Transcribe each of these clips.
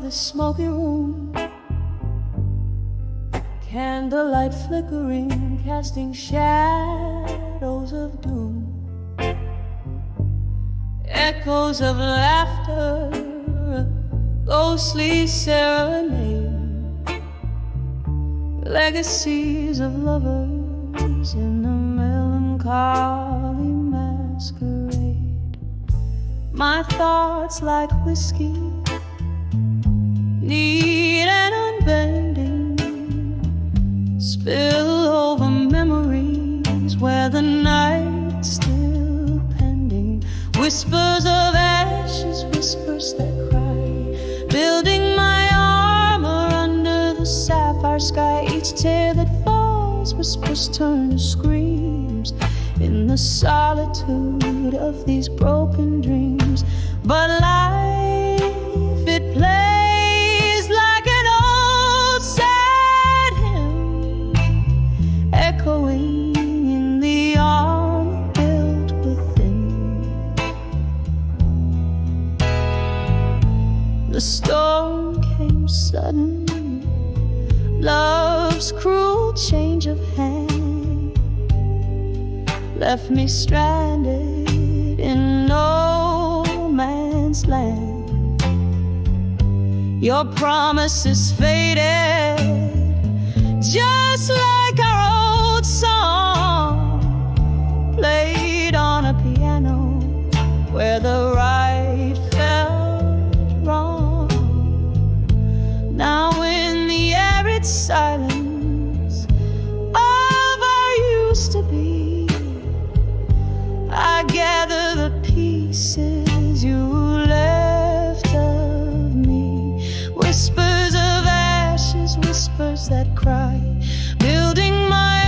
the smoky room, candlelight flickering, casting shadows of doom, echoes of laughter, a ghostly serenade, legacies of lovers in a melancholy masquerade. My thoughts like whiskey, neat and unbending, spill over memories where the night's still pending. Whispers of ashes, whispers that cry, building my armor under the sapphire sky. Each tear that falls, whispers turn to screams in the solitude of these broken dreams. But life, it plays like an old sad hymn, echoing in the armor built within. The storm came sudden, love's cruel change of hand left me stranded in no man's land. Your promises faded, just like our old song, played on a piano where the right felt wrong. Now in the arid silence of our used to be, I gather the pieces you left of me. Whispers of ashes, whispers that cry, building my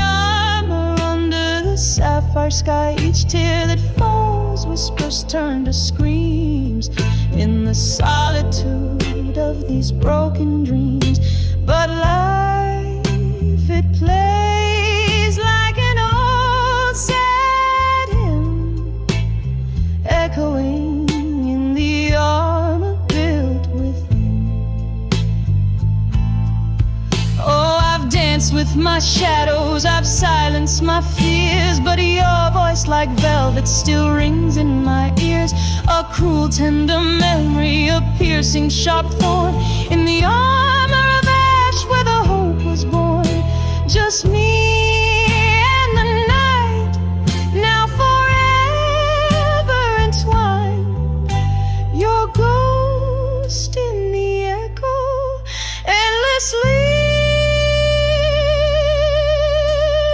armor under the sapphire sky. Each tear that falls, whispers turn to screams in the solitude of these broken dreams. But life, it plays like an old sad hymn, echoing in the armor built within. Oh, I've danced with my shadows, I've silenced my fears, but your voice like velvet still rings in my ears. A cruel tender memory, a piercing sharp thorn in the armor of ash where the hope was born. Just me and the night, now forever entwined. Your ghost in the echo, endlessly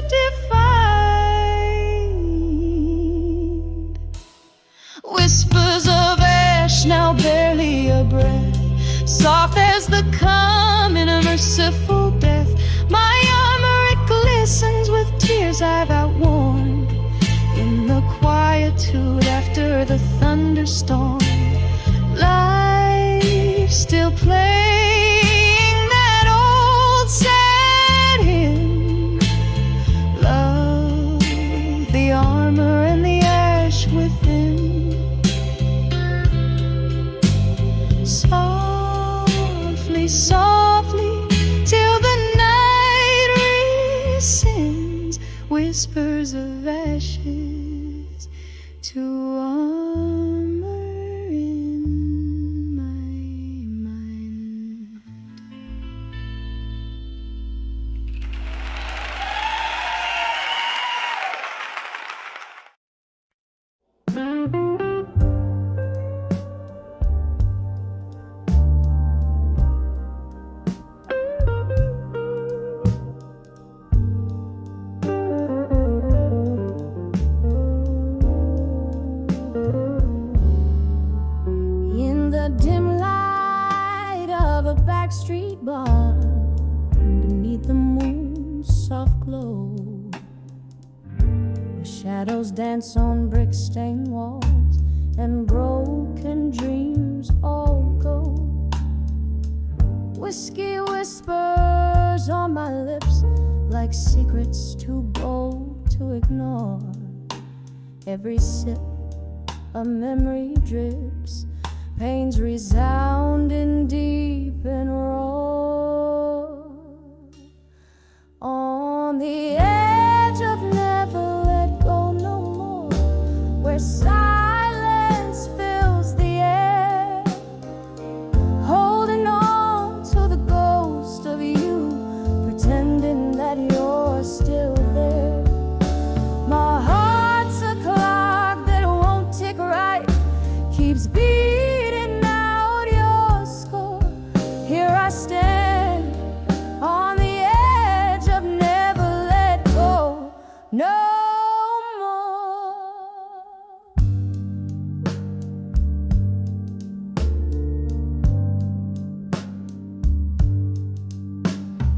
defined. Whispers of ash, now barely a breath, soft as the coming of merciful death. My armor, it glistens with tears I've outworn in the quietude after the thunderstorm. Life still playing that old sad hymn. Love, the armor and the ash within. Softly, softly, till the night rescinds. Whispers of ashes to armor in my mind. Street bar, beneath the moon's soft glow, where shadows dance on brick-stained walls and broken dreams all go. Whiskey whispers on my lips like secrets too bold to ignore. Every sip a memory drips pains resounding deep and raw. On the edge of never let go no more, where silence fills the air, holding on to the ghost of you, pretending that you're still there. My heart's a clock that won't tick right, keeps beating out your score. Here I stand on the edge of never let go no more.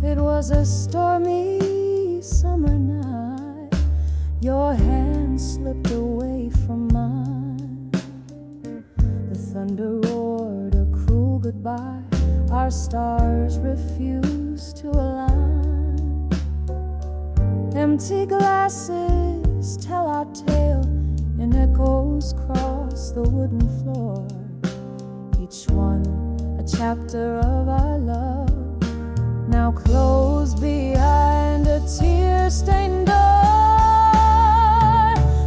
It was a stormy summer night, your hand slipped away from mine. The thunder roared a cruel goodbye, our stars refused to align. Empty glasses tell our tale, and echoes cross the wooden floor, each one a chapter of our love, now closed behind a tear-stained door.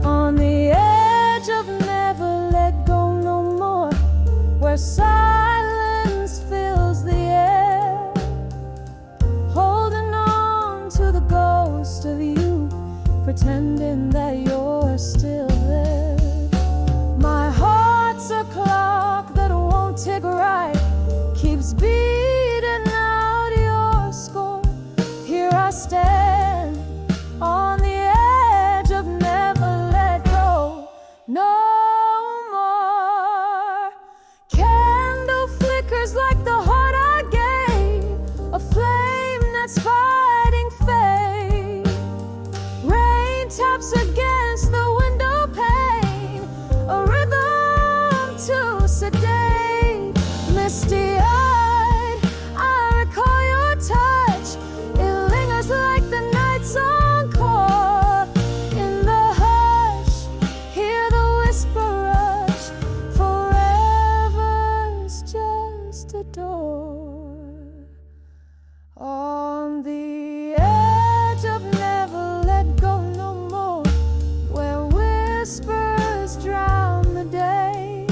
On the edge of never let go no more, where silence fills the air, holding on to the ghost of you, pretending that you're still there. My heart's a clock that won't tick right, keeps beating out your score. Here I stand on the edge of never let go no more. Candle flickers like the heart I gave, a flame that's fighting fate. Rain taps against the window pane, a rhythm to sedate. Misty-eyed, I recall your touch, it lingers like the night's encore. In the hush, hear the whisper rush, forever's just a door. On the edge of never let go no more, where whispers drown the day,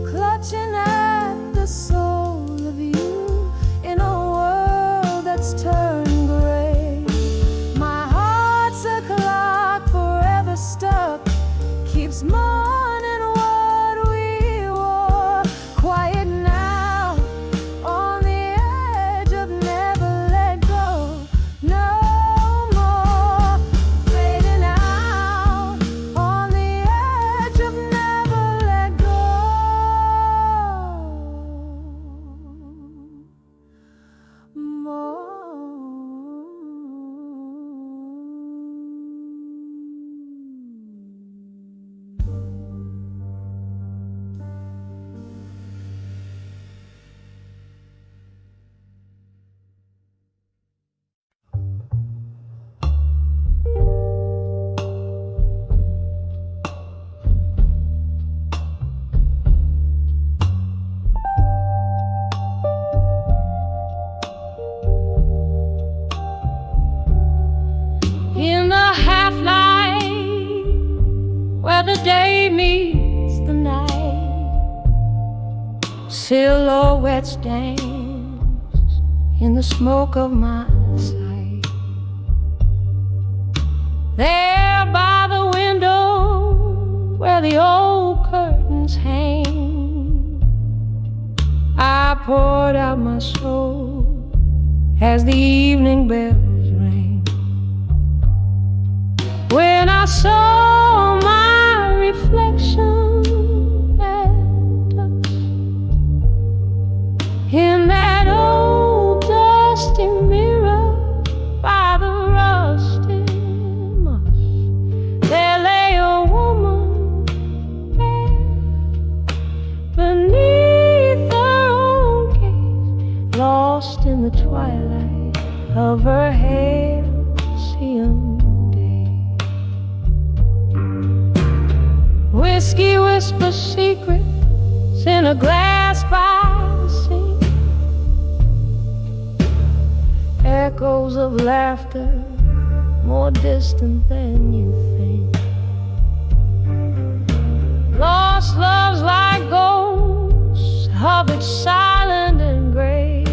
clutching at the soul of you in a world that's turned gray. My heart's a clock forever stuck, keeps mourning what we wore. Quiet now on the edge of never let go no more. Fading out on the edge of never let go more. In the half-light where the day meets the night, silhouettes dance in the smoke of my sight. There by the window where the old curtains hang, I poured out my soul as the evening bells rang. When I saw my reflection at us in that old dusty mirror by the rusty moss, there lay a woman there beneath her own gaze, lost in the twilight of her halcyon. Whiskey whispers secrets in a glass by the sea. Echoes of laughter, more distant than you think. Lost loves like ghosts hovered silent and gray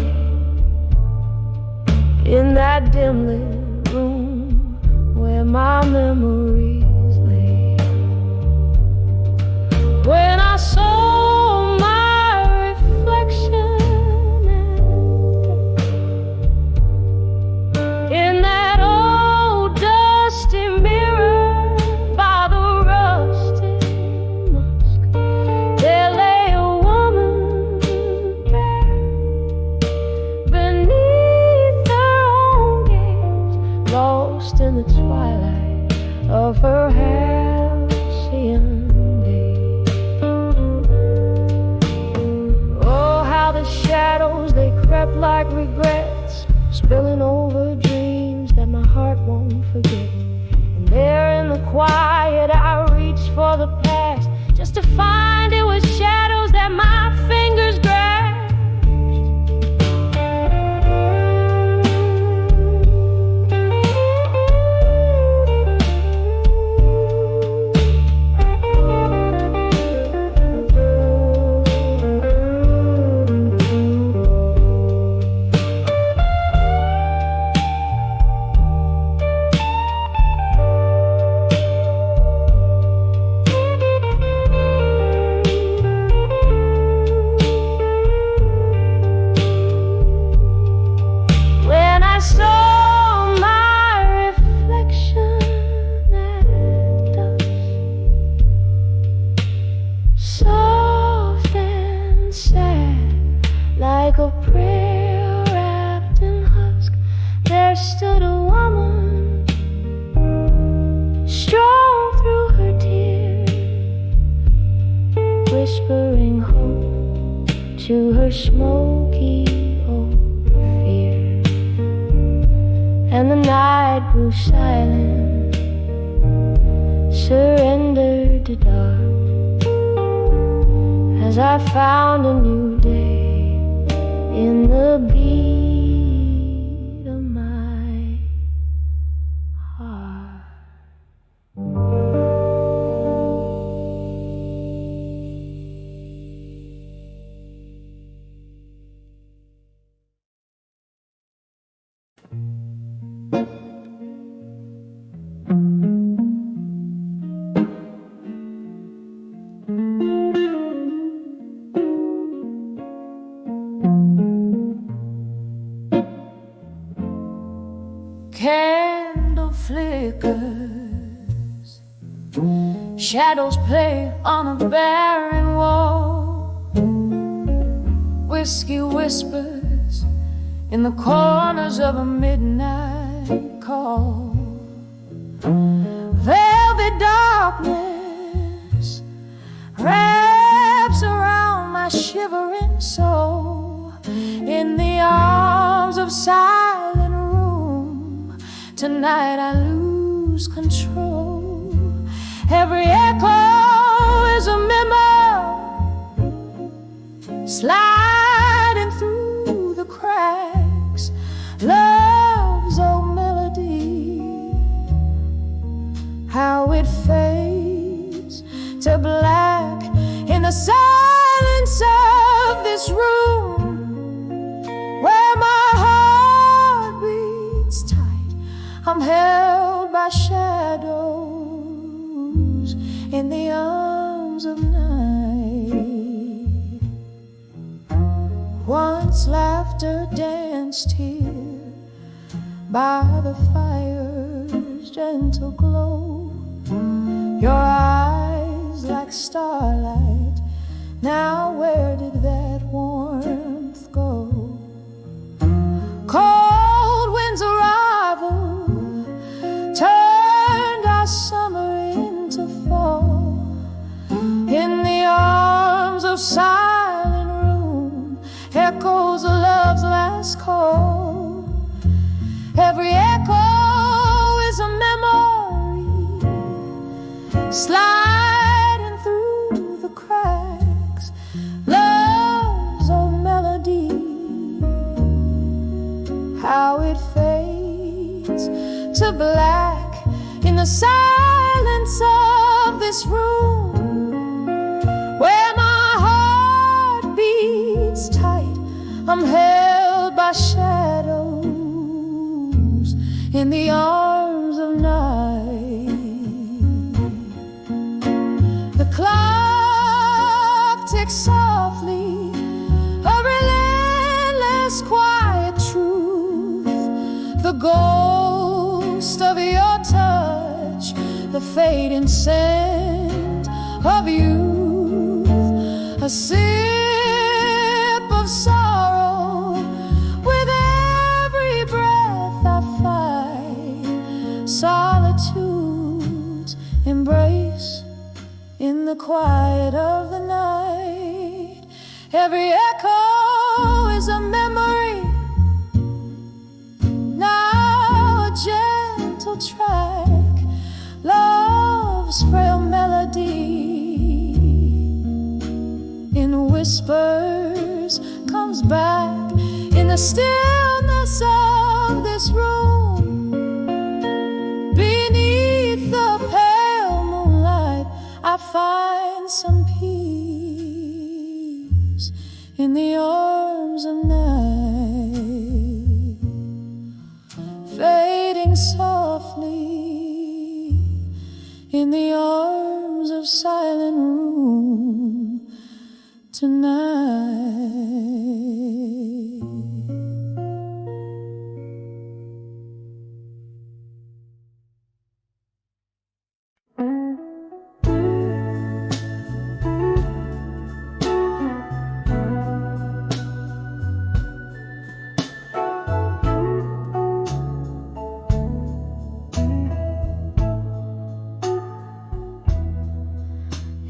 in that dim lit room where my memories lay. When I saw my reflection in that old dusty mirror by the rusted mosque, there lay a woman beneath her own gaze, lost in the twilight of her halcyon day. Oh, how the shadows, they crept like regrets, spilling over dreams that my heart won't forget. And there in the quiet I reached for the past, just to find it was shadows that my fingers grasped. Whispering hope to her smoky old fear. And the night grew silent, surrendered to dark, as I found a new day in the beat of my heart. Candle flickers, shadows play on a barren wall. Whiskey whispers in the corners of a midnight call. Velvet darkness wraps around my shivering soul. In the arms of silent room, tonight I lose control. Every echo is a memory sliding through the cracks. Love's old melody, how it fades to black in the silence of this room, where my heart beats tight. I'm held by shadows in the arms of night. Once laughter danced here by the fire's gentle glow. Your eyes like starlight, now where did that warmth go? Cold wind's arrival turned our summer into fall. In the arms of silent room echoes of love's last call. Every echo is a memory sliding through the cracks. how it fades to black in the silence of this room, where my heart beats tight. I'm held by shadows in the arms of night. The clock ticks softly, a relentless quiet truth. The ghost of your touch, the fading scent of youth, a sip of sorrow with every breath I fight. Solitude's embrace in the quiet of the night. Every echo is a memory, now a gentle track, love's frail melody in whispers comes back in the stillness of this room. Beneath the pale moonlight I find some peace in the arms of night, fading softly in the arms of silent room tonight.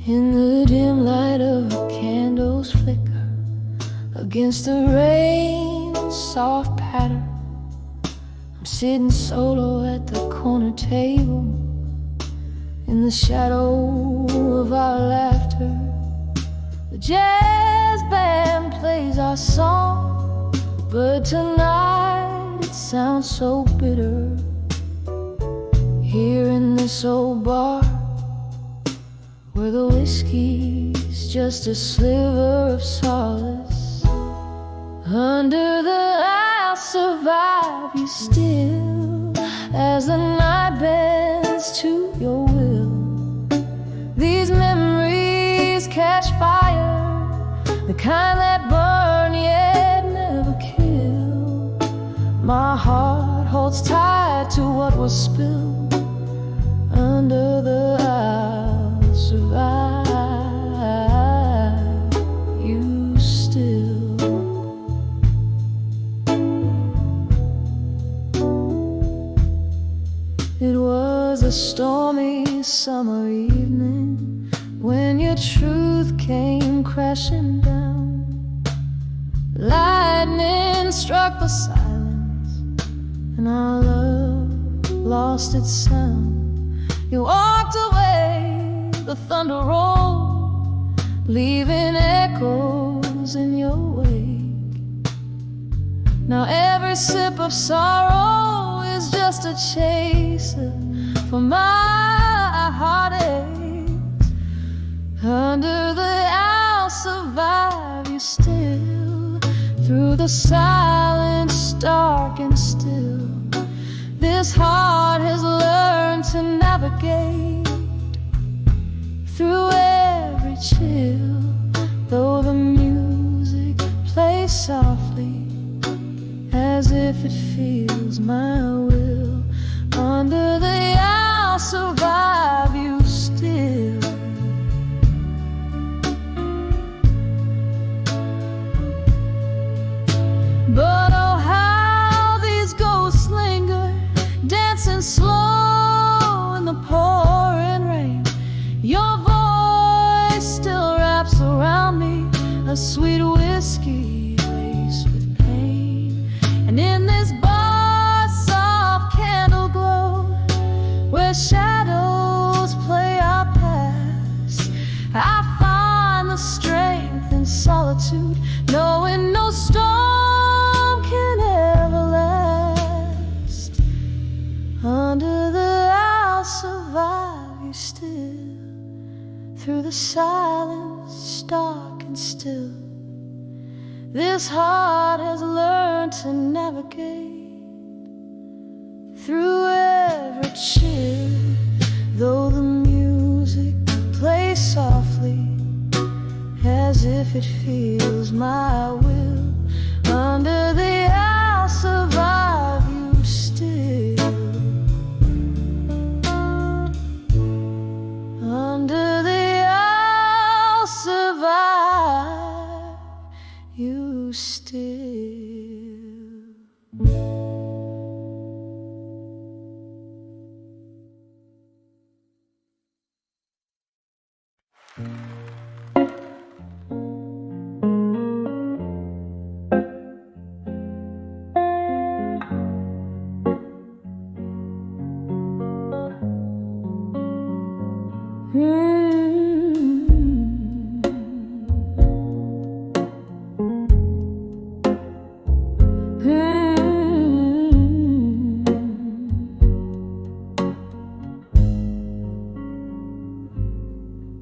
In the dim light of a candle's flicker, against the rain's soft patter, I'm sitting solo at the corner table, in the shadow of our laughter. The jazz band plays our song, but tonight it sounds so bitter. Here in this old bar, where the whiskey's just a sliver of solace, under the I'll survive you still, as the night bends to your will. These memories catch fire, the kind that burn yet never kill. My heart holds tight to what was spilled under the I'll survive you still. It was a stormy summer evening when your truth came crashing down. Lightning struck the silence and our love lost its sound. You walked away, the thunder rolled, leaving echoes in your wake. Now every sip of sorrow is just a chaser for my heartaches. Under the I'll survive you still, through the silence dark and still. This heart has learned to navigate through every chill, though the music plays softly as if it feels my will. Under the I'll survive you still. But oh, how these ghosts linger, dancing slow in the pouring rain. Your voice still wraps around me, a sweet whiskey laced with pain. And in this bar, soft candle glow, where shadows play our past, I find the strength in solitude, knowing no storm can ever last. silence, stark and still. This heart has learned to navigate through every chill. Though the music plays softly, as if it feels my will, under the I'll survive you still. Under the I'll survive you still.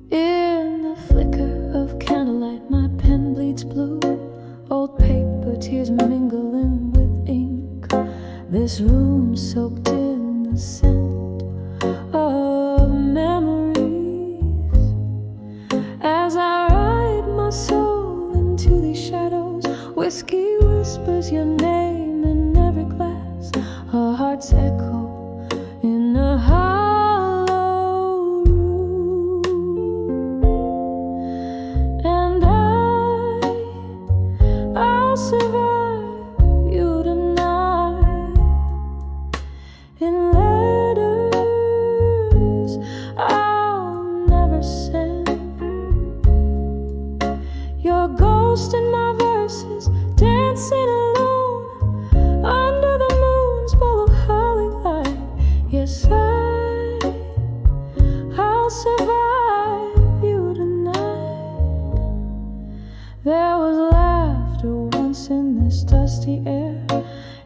In the flicker of candlelight, my pen bleeds blue. Old paper tears mingling with ink. This room soaked in the scent of memories. As I ride my soul into these shadows, whiskey whispers your name in every glass. Our hearts echo in a hollow room. And I'll survive you tonight in letters I'll never send. Your ghost in my verses, dancing alone under the moon's ball of holly light. Yes, I'll survive you tonight. There was laughter once in this dusty air,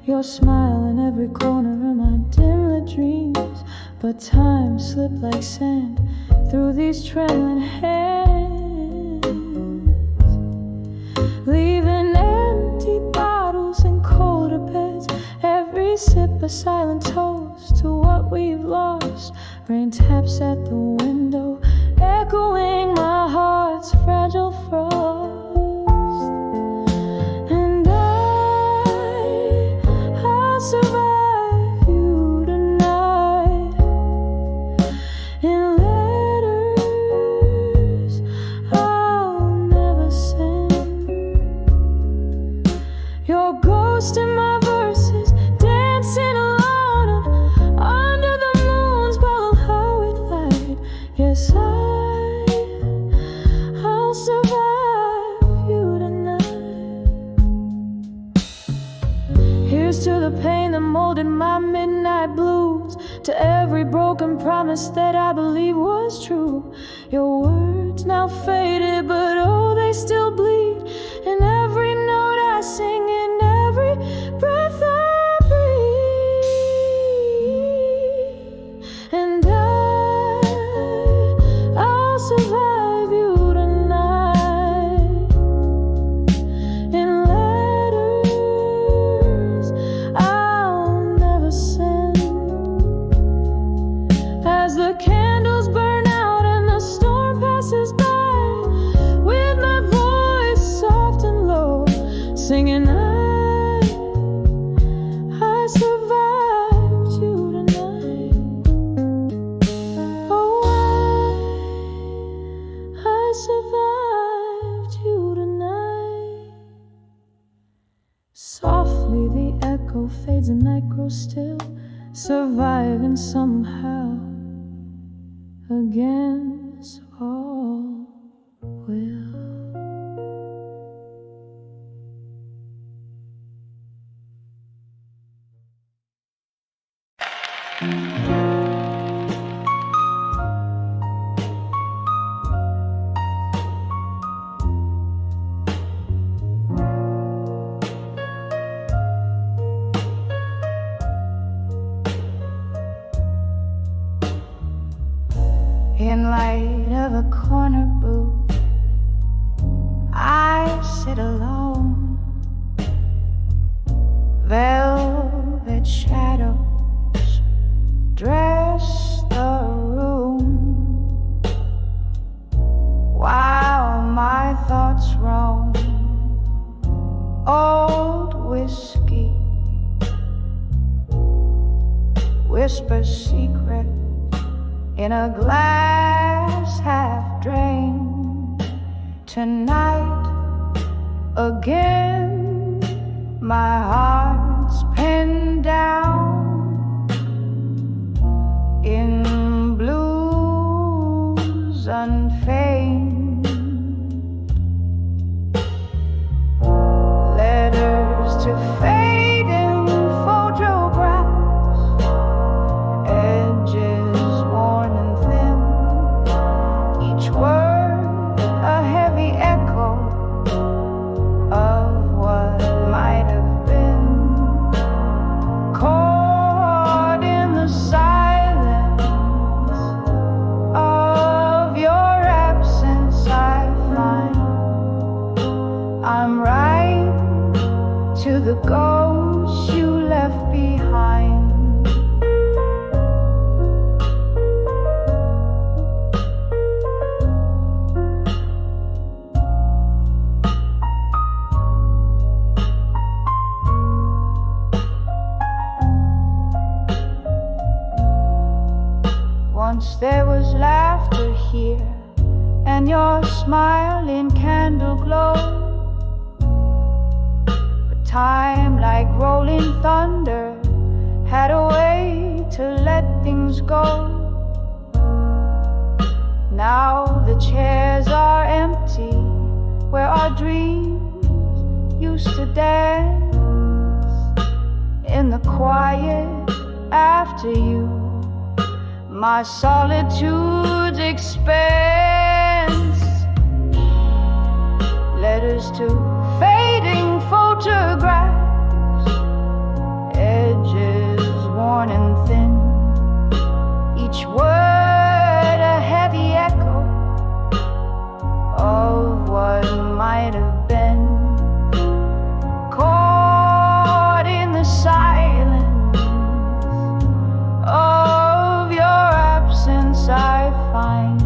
your smile in every corner of my dim-lit dreams. But time slipped like sand through these trembling hands, leaving empty bottles and colder beds. Every sip a silent toast to what we've lost. Rain taps at the window, echoing my heart's fragile frost. And I'll survive you tonight in letters I'll never send. Your ghost in my verses, dancing alone under the moon's ball of holly light. Yes, I'll survive you tonight. Here's to the pain that molded my midnight blues, to every broken promise that I believe was true. Your words now faded, but oh, they still bleed in every note I sing, in every breath I breathe. And I'll survive you tonight in letters I'll never send. As the candles burn out and the storm passes by, with my voice soft and low, singing I survived you tonight. Oh, I survived you tonight. Softly the echo fades and night grows still, surviving somehow against all will. In light of a corner booth, sit alone. Velvet shadows dress the room while my thoughts roam. Old whiskey whispers secret in a glass half drained. Tonight again my heart's pinned down in blues unfeigned. Letters to fading photographs, edges worn and thin, each word a heavy echo of what might have been. Caught in the silence of your absence, I find I'm right to the ghost you left behind. Once there was laughter here, and your smile in candle glow. But time, like rolling thunder, had a way to let things go. Now the chairs are empty where our dreams used to dance. In the quiet after you, my solitude's expanse. Letters to fading photographs, edges worn and thin, each word a heavy echo of what might have been. Caught in the silence of your absence, I find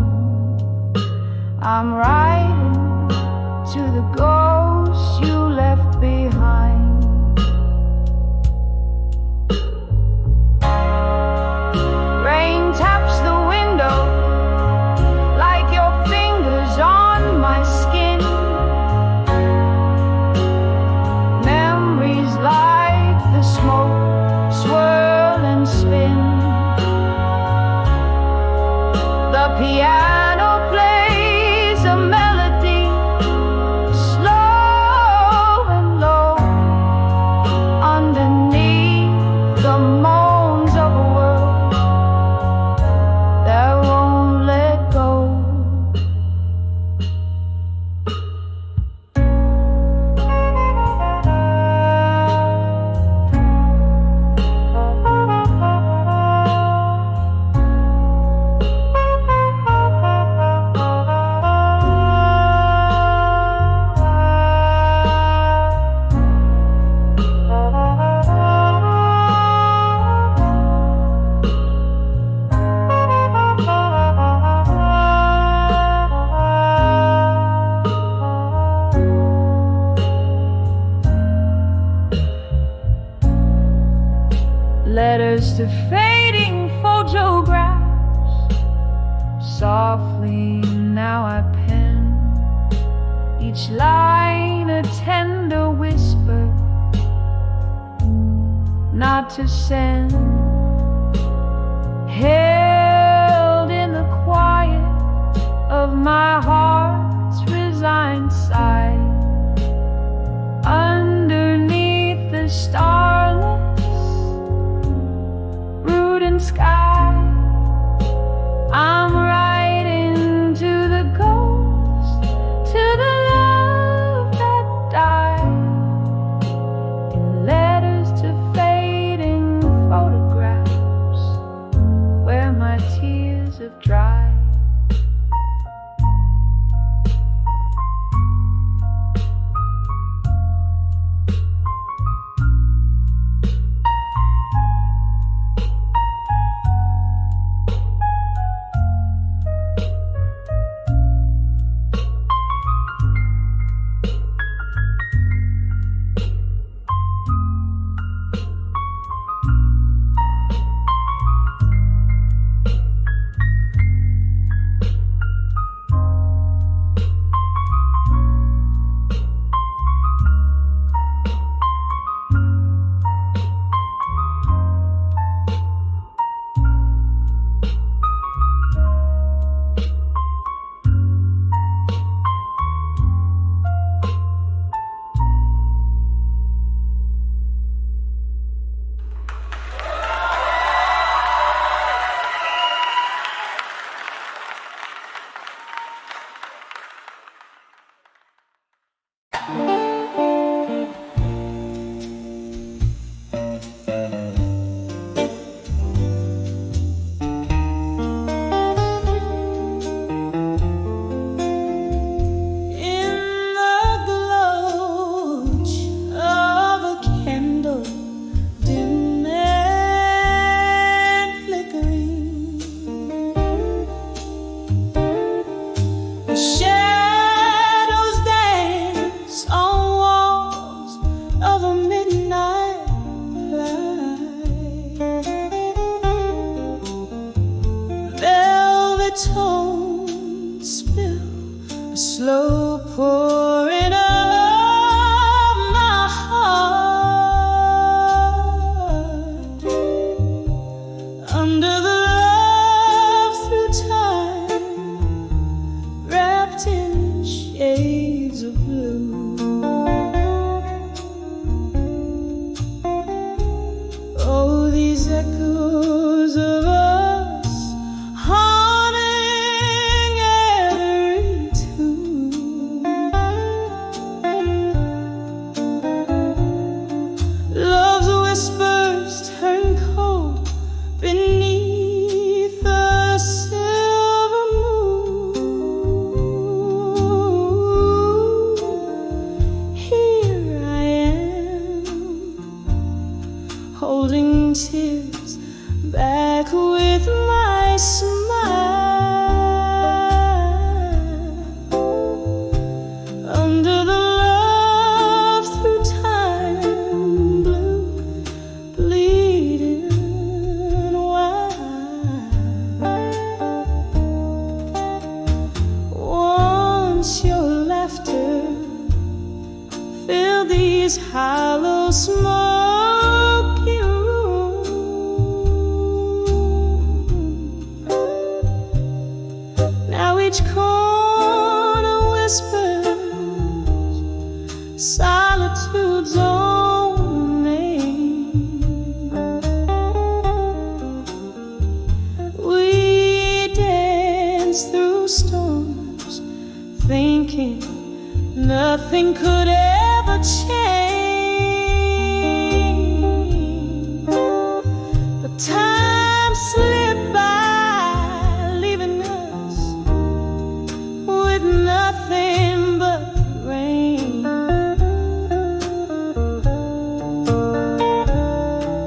I'm riding to the ghost you left behind. Rain taps the window like your fingers on my skin. Memories like the smoke swirl and spin. The piano plays a melody, slow and low, underneath the moans of a world that won't let go. Letters to fading photographs, softly now I pen each line a tender whisper, not to send. Held in the quiet of my heart's resigned sigh, underneath the starless sky, I'm riding to the ghost, to the love that died, in letters to fading photographs where my tears have dried. holding tears back with my smile. Under the love through time, blue, bleeding wide. Once your laughter filled these hollow smoky rooms. Now each corner whispers solitude's own name. We dance through storms, thinking nothing could ever change. But time slipped by, leaving us with nothing but rain.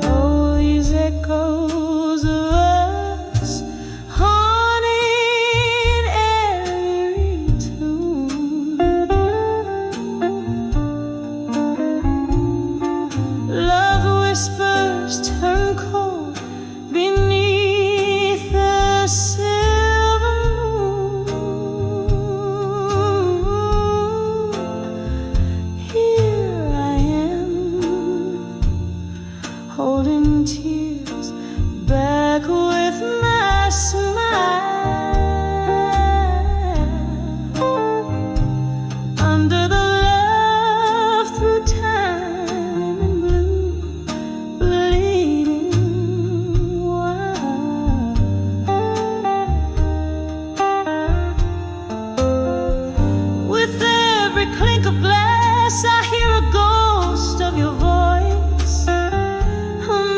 Oh, these echoes of us haunting every tune. Love whispers turn cold beneath the silver moon. Here I am, holding tears back with my smile. Under the love through time and blue, bleeding wide. With every clink of glass, I hear a ghost of your voice, a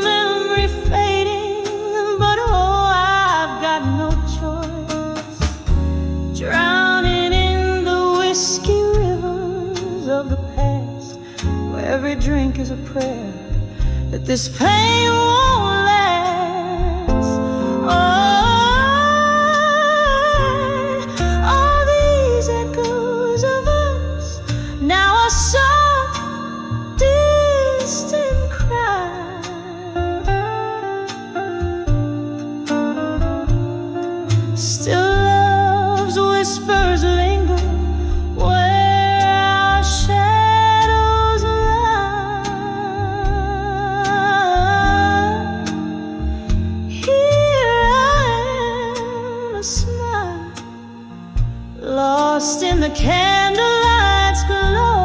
memory fading, but oh, I've got no choice. Drowning in the whiskey rivers of the past, where every drink is a prayer that this pain won't last. Oh, all these echoes of us, now a soft, distant cry. Still love's whispers linger where our shadows lie. Here I am, a smile, lost in the candlelight's glow.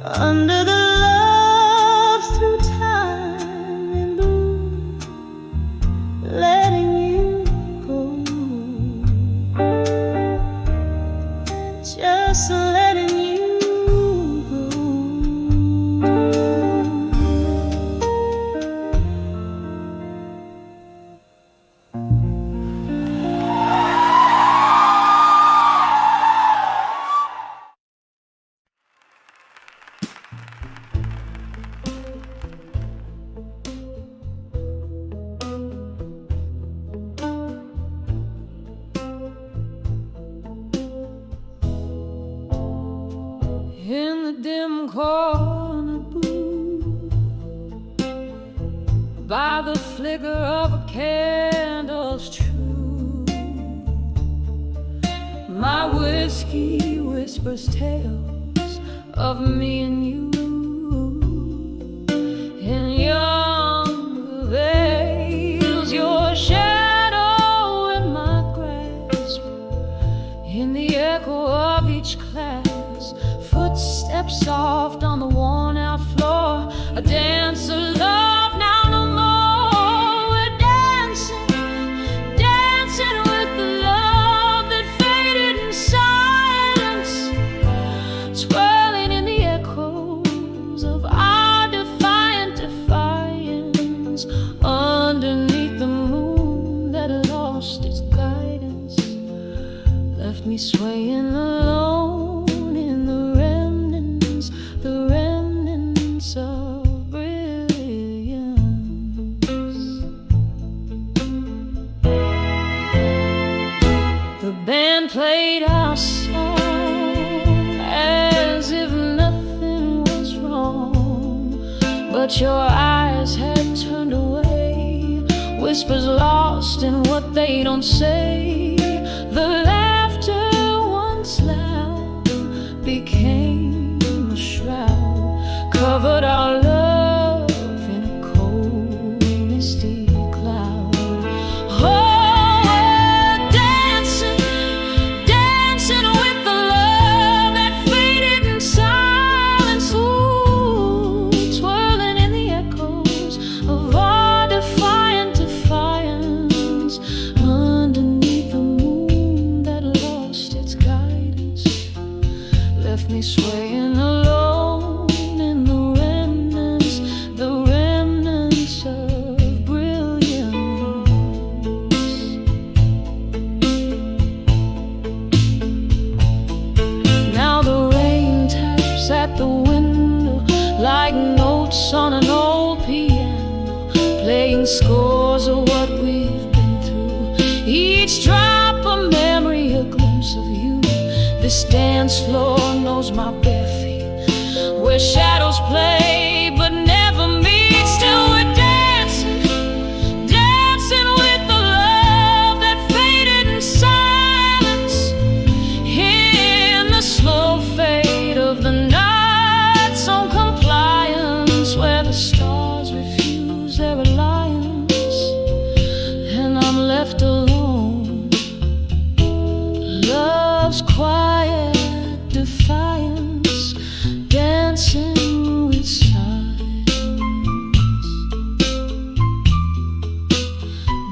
Under the love through time and blue, letting you go, just letting you go. In the dim corner booth, by the flicker of a candle's true, my whiskey whispers tales of me and you. In younger veils, your shadow in my grasp, in the echo of each class, footsteps soft on the worn-out floor, a dance of love now no more. We're dancing, dancing with the love that faded in silence, swirling in the echoes of our defiant defiance, underneath the moon that lost its guidance, left me swaying alone in the remnants radiance of brilliance. The band played our song as if nothing was wrong, but your eyes had turned away, whispers lost in what they don't say. The laughter once loud became a shroud, covered our love in a cold, misty cloud. Oh, we're dancing, dancing with the love that faded in silence. Ooh, twirling in the echoes of our defiant defiance, underneath the moon that lost its guidance, left me swaying alone in the remnants of brilliance. Now the rain taps at the window like notes on an old piano, playing scores of what we've been through. Each drop a memory, a glimpse of you. This dance floor knows my bare feet, where shadows play but never meet. Still we're dancing, dancing with the love that faded in silence, in the slow fade of the night's own compliance, where the stars refuse their alliance and I'm left alone. Love's quiet defiance, dancing with silence,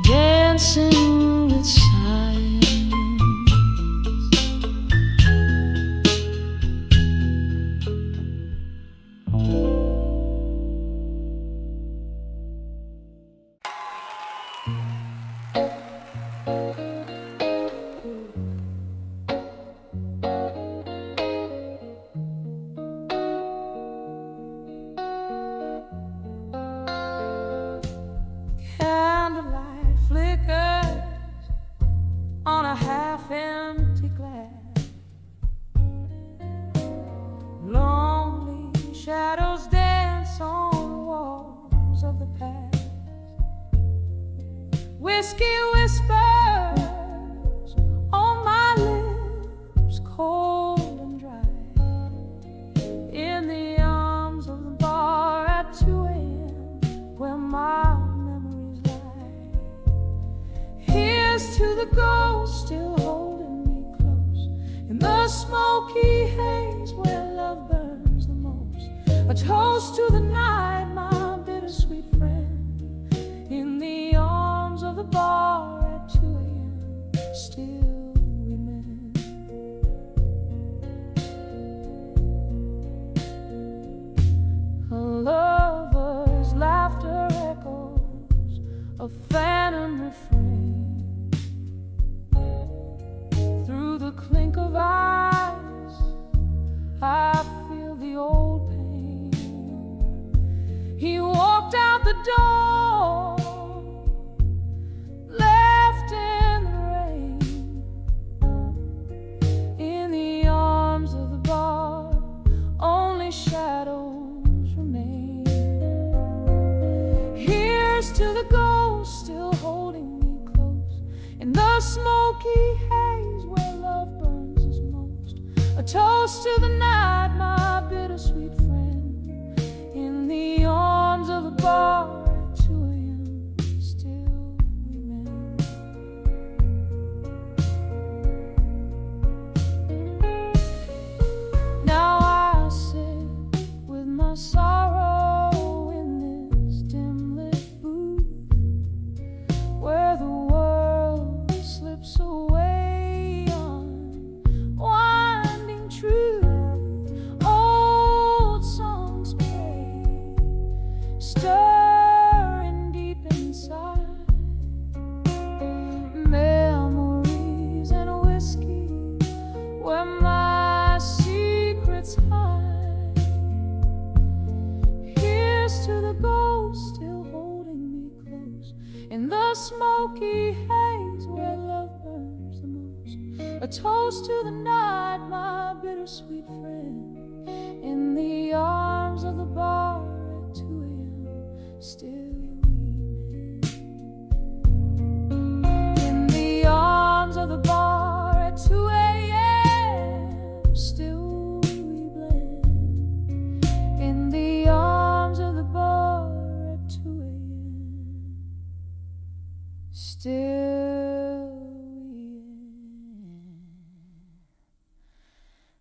dancing with silence. Candlelight flickers on a half-empty glass. Lonely shadows dance on the walls of the past. Whiskey whispers on my lips, cold and dry, in the arms of the bar at 2 a.m. where my memories lie. Here's to the ghost still holding me close, in the smoky haze where love burns the most. A toast to the night, my bittersweet friend, in the arms of the bar at 2 a.m. still we mend. A lover's laughter echoes a phantom refrain through the clink of eyes. I feel the old pain. He walked out the door, left in the rain, in the arms of the bar. Only shadows remain. Here's to the ghost still holding me close, in the smoky haze where love burns us most. A toast to the night, my bittersweet friend, in the arms of the bar at 2 a.m. still we mend. Now I sit with my sorrow in this dim lit booth, where the world slips away on winding truth. Oh, toast to the ghost still holding me close in the smoky haze where love burns the most. A toast to the night, my bittersweet friend, in the arms of the bar at 2 a.m. still weeping. In the arms of the bar at 2 a.m. still we blend. In the arms of the bar at 2 a.m. still we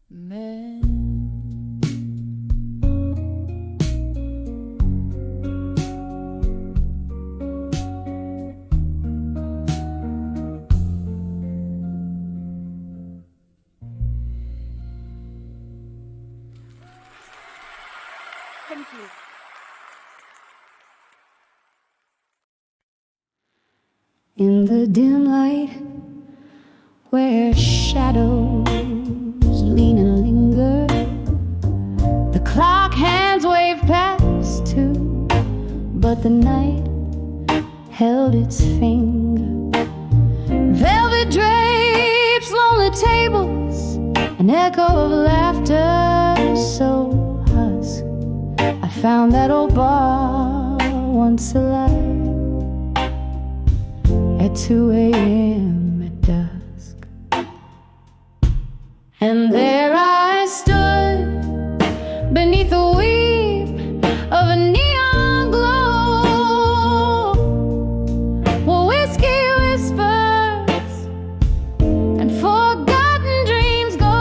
men. Thank you. In the dim light where shadows lean and linger, the clock hands wave past 2, but the night held its finger. Velvet drapes, lonely tables, an echo of laughter so husk. I found that old bar once alive at 2 a.m. at dusk. And there I stood beneath the weep of a neon glow, where whiskey whispers and forgotten dreams go.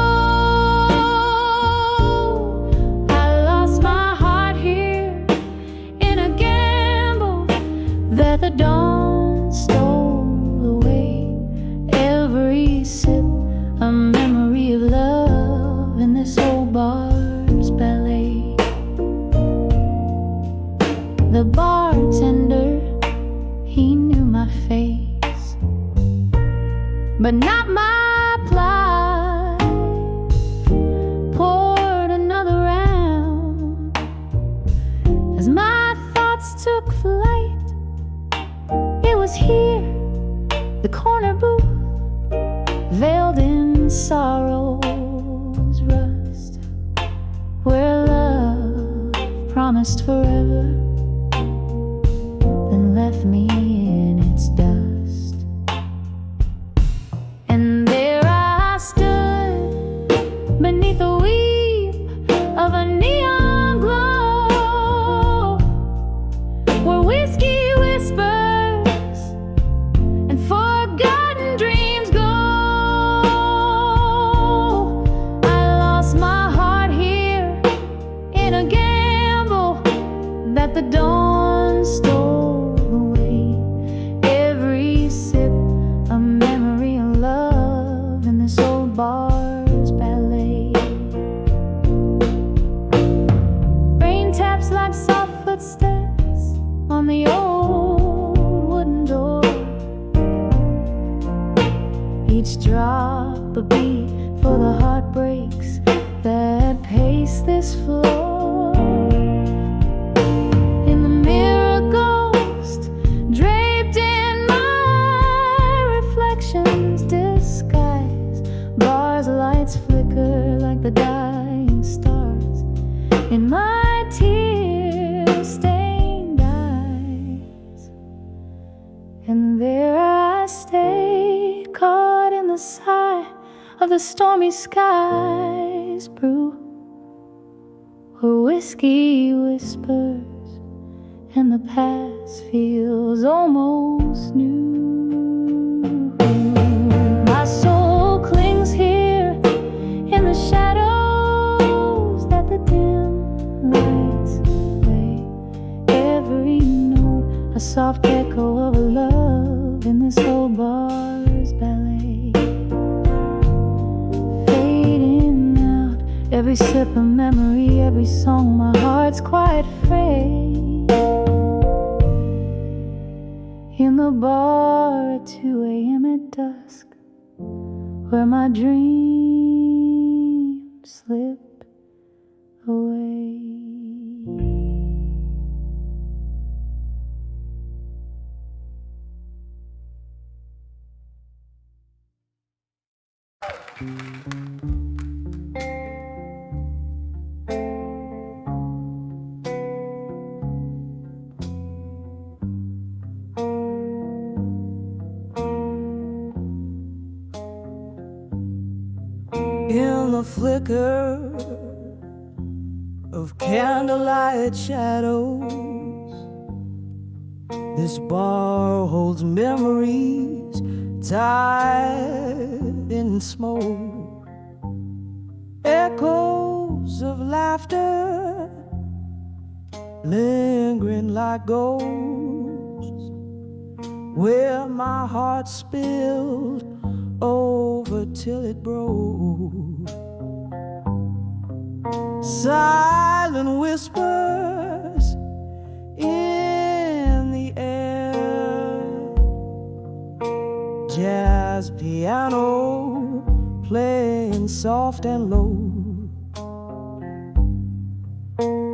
I lost my heart here in a gamble that the dawn stole away. Every sip a memory of love in this old bar's ballet. The bartender, he knew my face, but not my plight. Poured another round as my thoughts took flight. It was here, the corner booth, veiled in sorrow's rust, where love promised forever, then left me in its dust. And there I stood beneath the weep of a neon glow, where whiskey whispers and forgotten dreams go. I lost my heart here in a gamble that the dawn stole away. Every sip a memory of love in this old bar's ballet. Rain taps like soft footsteps on the old wooden door, each drop a beat for the heartbreaks that pace this floor. In the mirror, ghost draped in my reflection's disguise. Bars, lights flicker like the dying stars in my tear-stained eyes. And there I stayed, caught in the sigh of the stormy skies brew, where whiskey whispers and the past feels almost new. My soul clings here in the shadows that the dim lights lay. Every note a soft echo of a love in this old bar's ballet. Fading out, every sip a memory, every song my heart's quite afraid. In the bar at 2 a.m. at dusk, where my dreams slip away. flicker of candlelight shadows. This bar holds memories tied in smoke, echoes of laughter lingering like ghosts, where my heart spilled over till it broke. Silent whispers in the air, jazz piano playing soft and low.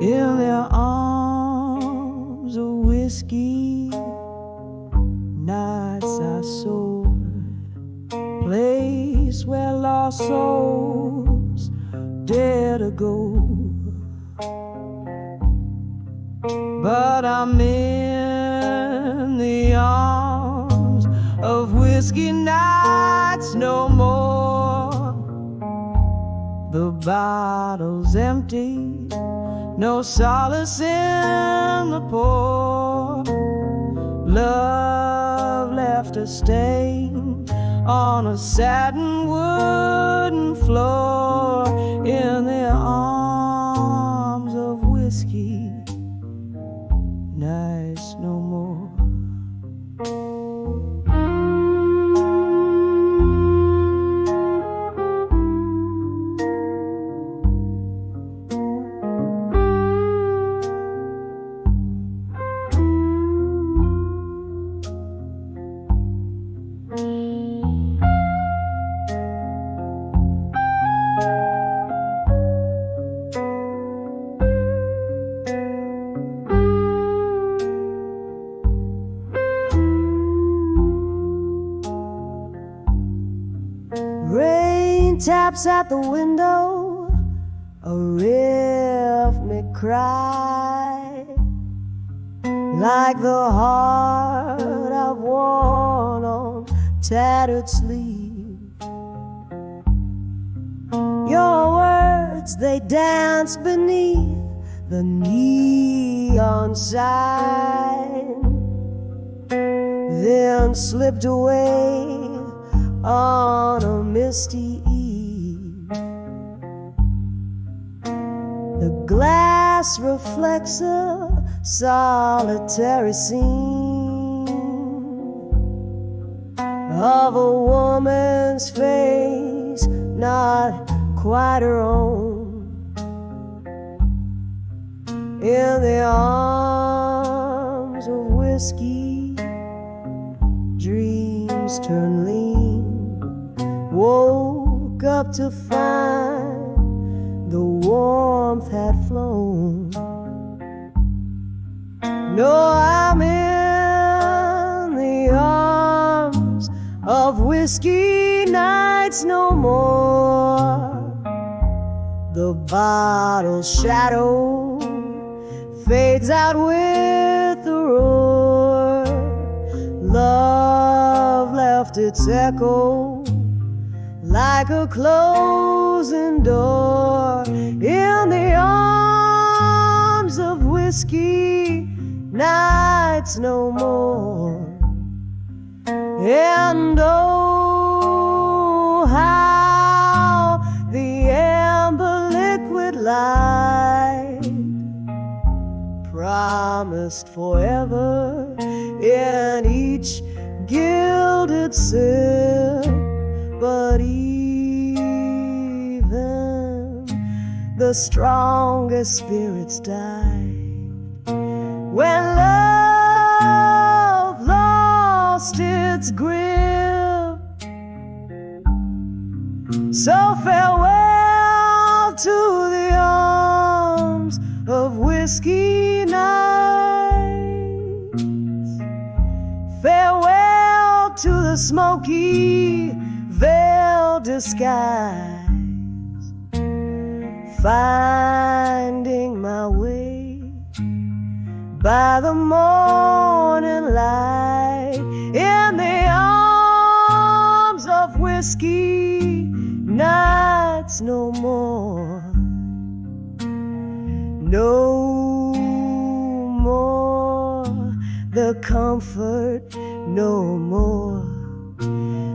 In their arms of whiskey, nights I soared, place where lost souls dare to go. But I'm in the arms of whiskey nights no more. The bottle's empty, no solace in the pour. Love left a stain on a satin wooden floor. In the arms of whiskey, nights no more. Taps at the window, a rhythmic cry, like the heart I've worn on tattered sleeve. Your words, they dance beneath the neon sign, then slipped away on a misty eve. The glass reflects a solitary scene of a woman's face, not quite her own. In the arms of whiskey, dreams turn lean. Woke up to find the warmth had flown. No, I'm in the arms of whiskey nights no more. The bottle's shadow fades out with the roar. Love left its echo like a closing door. In the arms of whiskey, nights no more. And oh, how the amber liquid light promised forever in each gilded sip. But even the strongest spirits died when love lost its grip. So farewell to the arms of whiskey nights. Farewell to the smoky veiled disguise. Finding my way by the morning light in the arms of whiskey nights hearts no more. No more the comfort, no more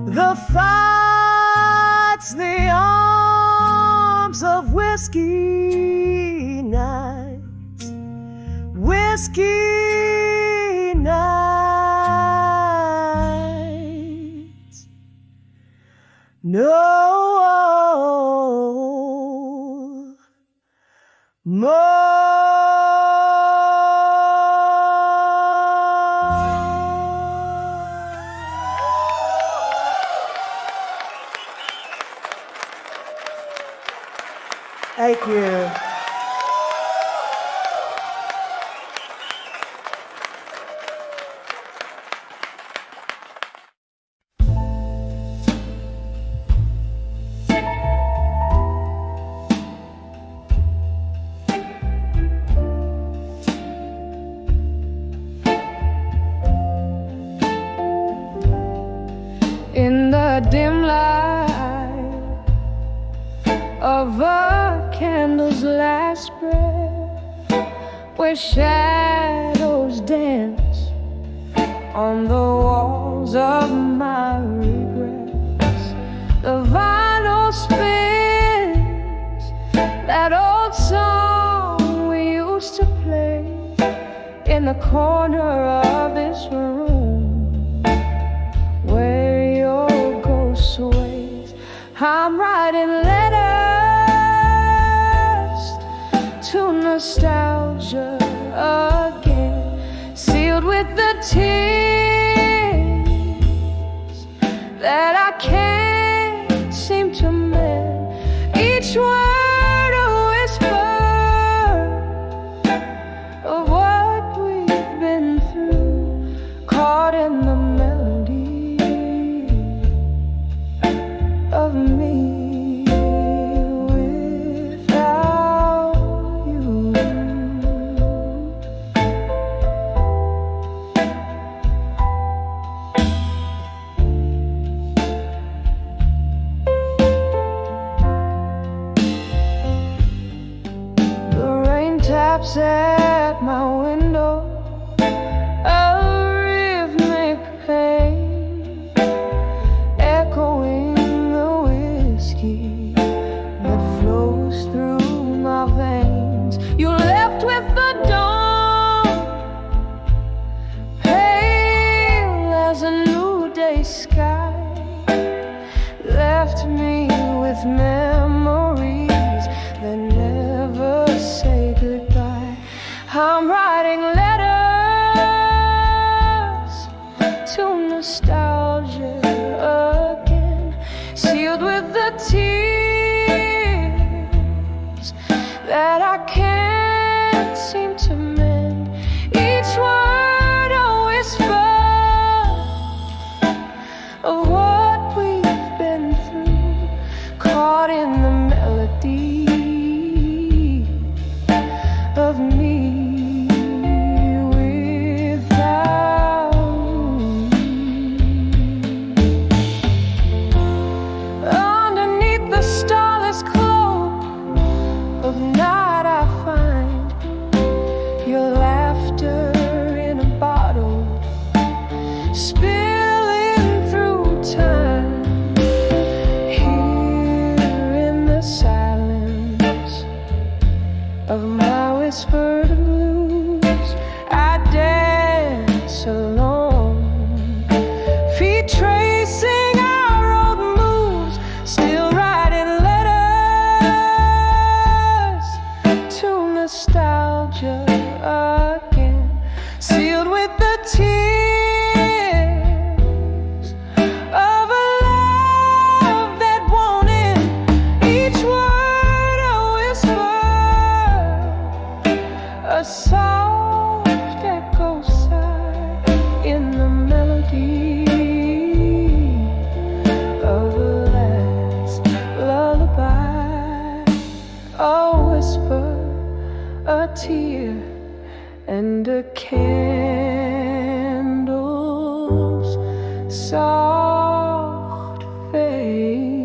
the fights, the arms of whiskey nights, whiskey nights. No more. Thank you. In the dim light of a candle's last breath, where shadows dance on the walls of my regrets, the vinyl spins that old song we used to play in the corner of this room where your ghost sways. I'm writing letters to nostalgia again, sealed with the tears that I can't seem to mend. Each word a whisper of what we've been through, caught in the melody of me without you. The rain taps at my window, a rhythmic pain, echoing the whiskey that flows through my veins. You left with the dawn, pale as a new day sky, left me with memories that never say goodbye. I'm writing letters to nostalgia again, sealed with the tears that I can't seem to mend. Each word a whisper of what we've been through, caught in the melody of me without you. Underneath the starless cloak of night, I find your laughter in a bottle, spilling through time. Here in the silence of my whispered blues, I dance alone, feet tracing our old moves, still writing letters to nostalgia again, sealed with the tears of a love that won't end. Each word a whisper, a soft echo sigh in the melody of the last lullaby. A whisper, a tear, and a candle's soft fade.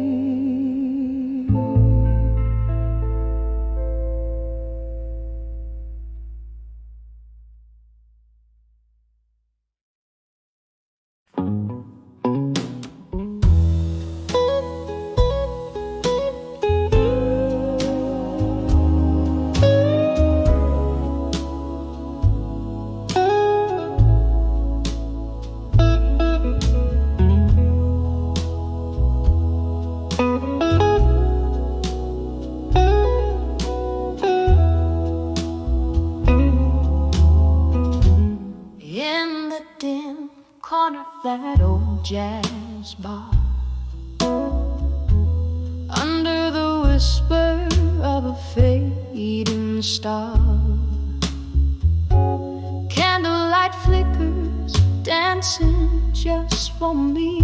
corner of that old jazz bar, under the whisper of a fading star. Candlelight flickers dancing just for me,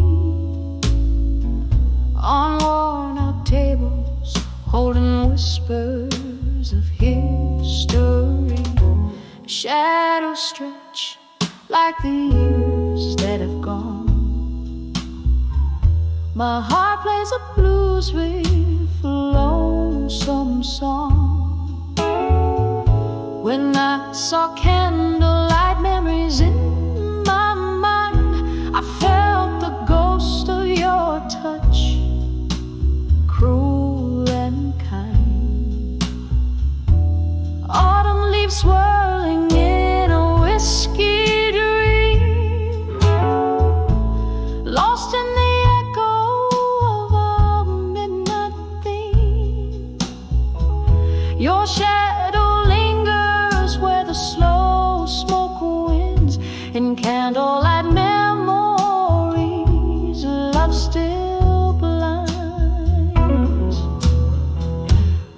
on worn-out tables holding whispers of history. Shadows stretch like the years that have gone. My heart plays a blues riff, a lonesome song. When I saw candlelight memories in my mind, I felt the ghost of your touch, cruel and kind. Autumn leaves swirling in a whiskey dream, lost in the echo of a midnight theme. Your shadow lingers where the slow smoke winds, in candlelight memories love still blinds.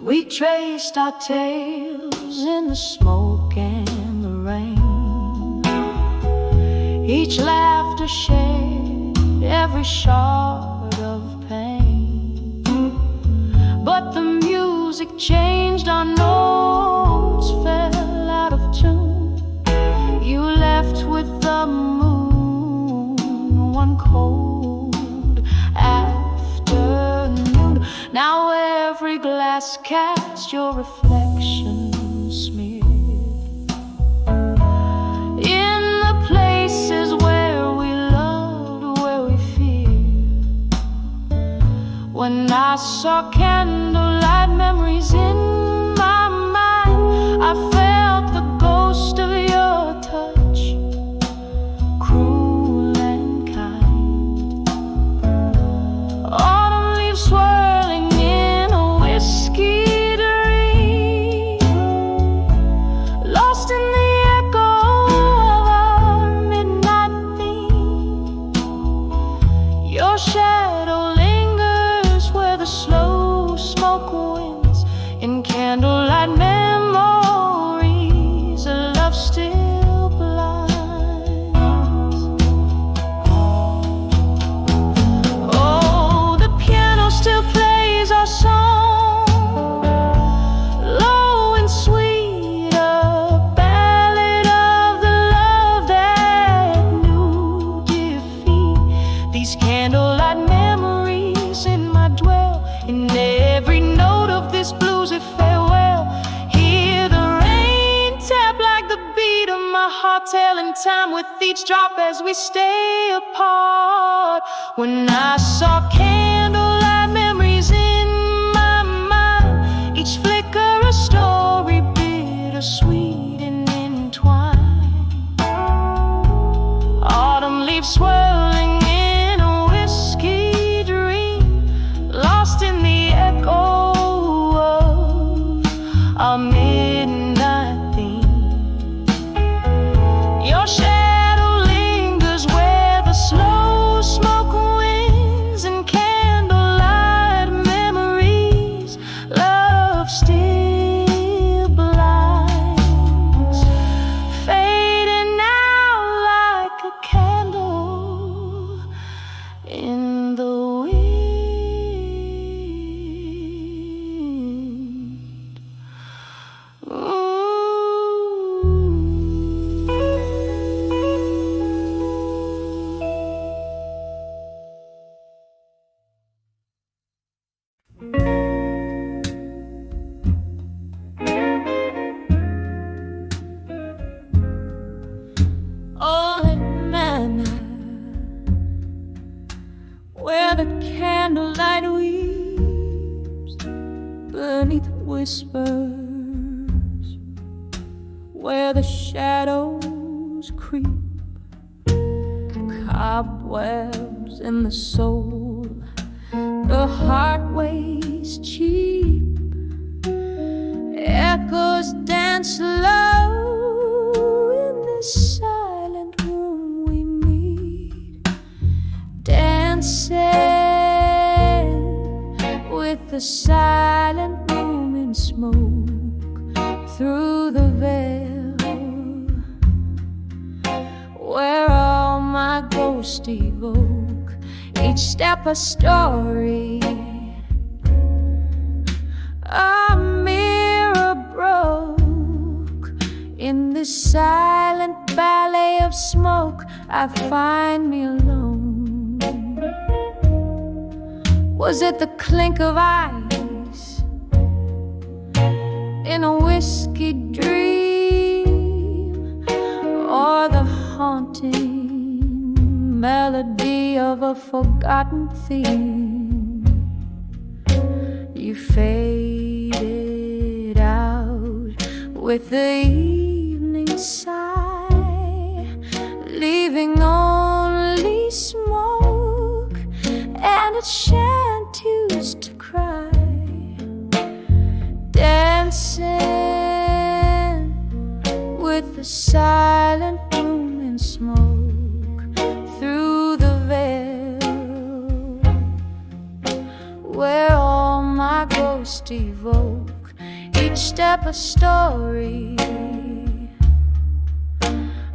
We traced our tales in the smoke and the rain, each laughter shared every shard of pain. But the music changed, our notes fell out of tune. You left with the moon one cold afternoon. Now every glass casts your reflection smeared in the places where we loved, where we feared. When I saw candlelight memories in my mind, I felt the ghost of your touch, cruel and kind. Autumn leaves swirling in a whiskey dream, lost in the echo of our midnight theme. Your shadow lingers where the slow smoke winds, in candlelight memories love still blinds. Oh, the piano still plays our song, low and sweet, a ballad of the love that knew defeat. These candlelight memories in my dwell, in every note of this bluesy farewell. Hear the rain tap like the beat of my heart, telling time with each drop as we stay apart. When I saw candlelight memories in my mind, each flicker a story, bittersweet and entwined. Autumn leaves swirling in a whiskey dream, lost in the echo of our midnight theme. Your shadow lingers where the slow smoke winds, and candlelight memories love still blinds, fading out like a candle in the wind. Ooh. Oh, Atlanta, where the candlelight weeps beneath whispers, where the shadows creep, cobwebs in the soul, the heart weighs cheap, echoes dance low in this silent room we meet. the silent room in smoke through the veil, where all my ghosts evoke each step a story. A mirror broke in this silent ballet of smoke. I find me alone. Was it the clink of ice in a whiskey dream, or the haunting melody of a forgotten theme? You faded out with the evening sigh, leaving only smoke and its shanties to cry. Dancing with the silent room in smoke through the veil, where all my ghosts evoke each step a story.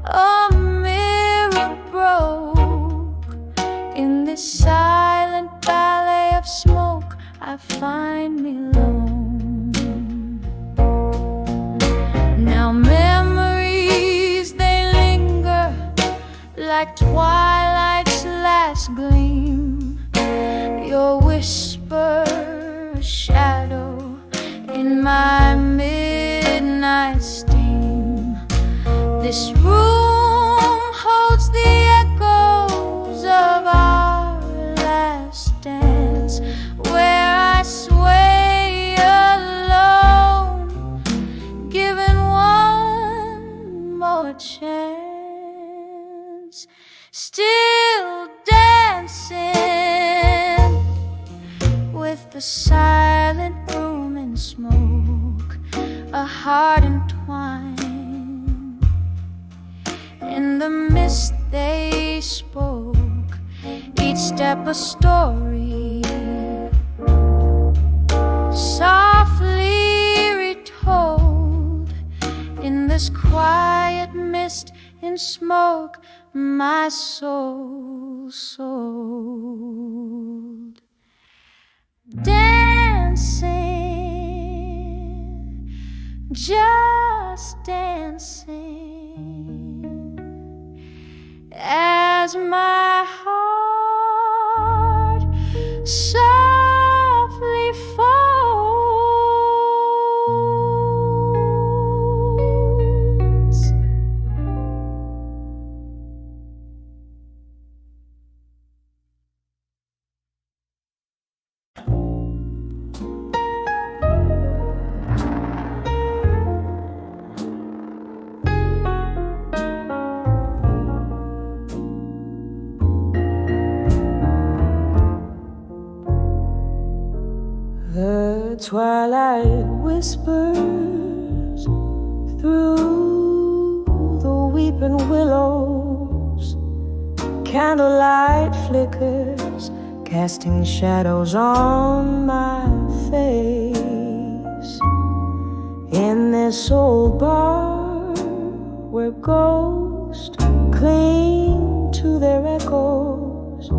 A mirror broke in this silent ballet of smoke. I find me alone. Now memories, they linger like twilight's last gleam. Your whisper, a shadow in my midnight steam. This room holds the echoes of our last dance, where I sway alone, given one more chance. Still dancing with the silent room in smoke, a heart entwined. In the mist they spoke, each step a story, softly retold. In this quiet mist in smoke, my soul sold. Dancing, just dancing, as my heart softly folds. The twilight whispers through the weeping willows. Candlelight flickers, casting shadows on my face. In this old bar where ghosts cling to their echoes,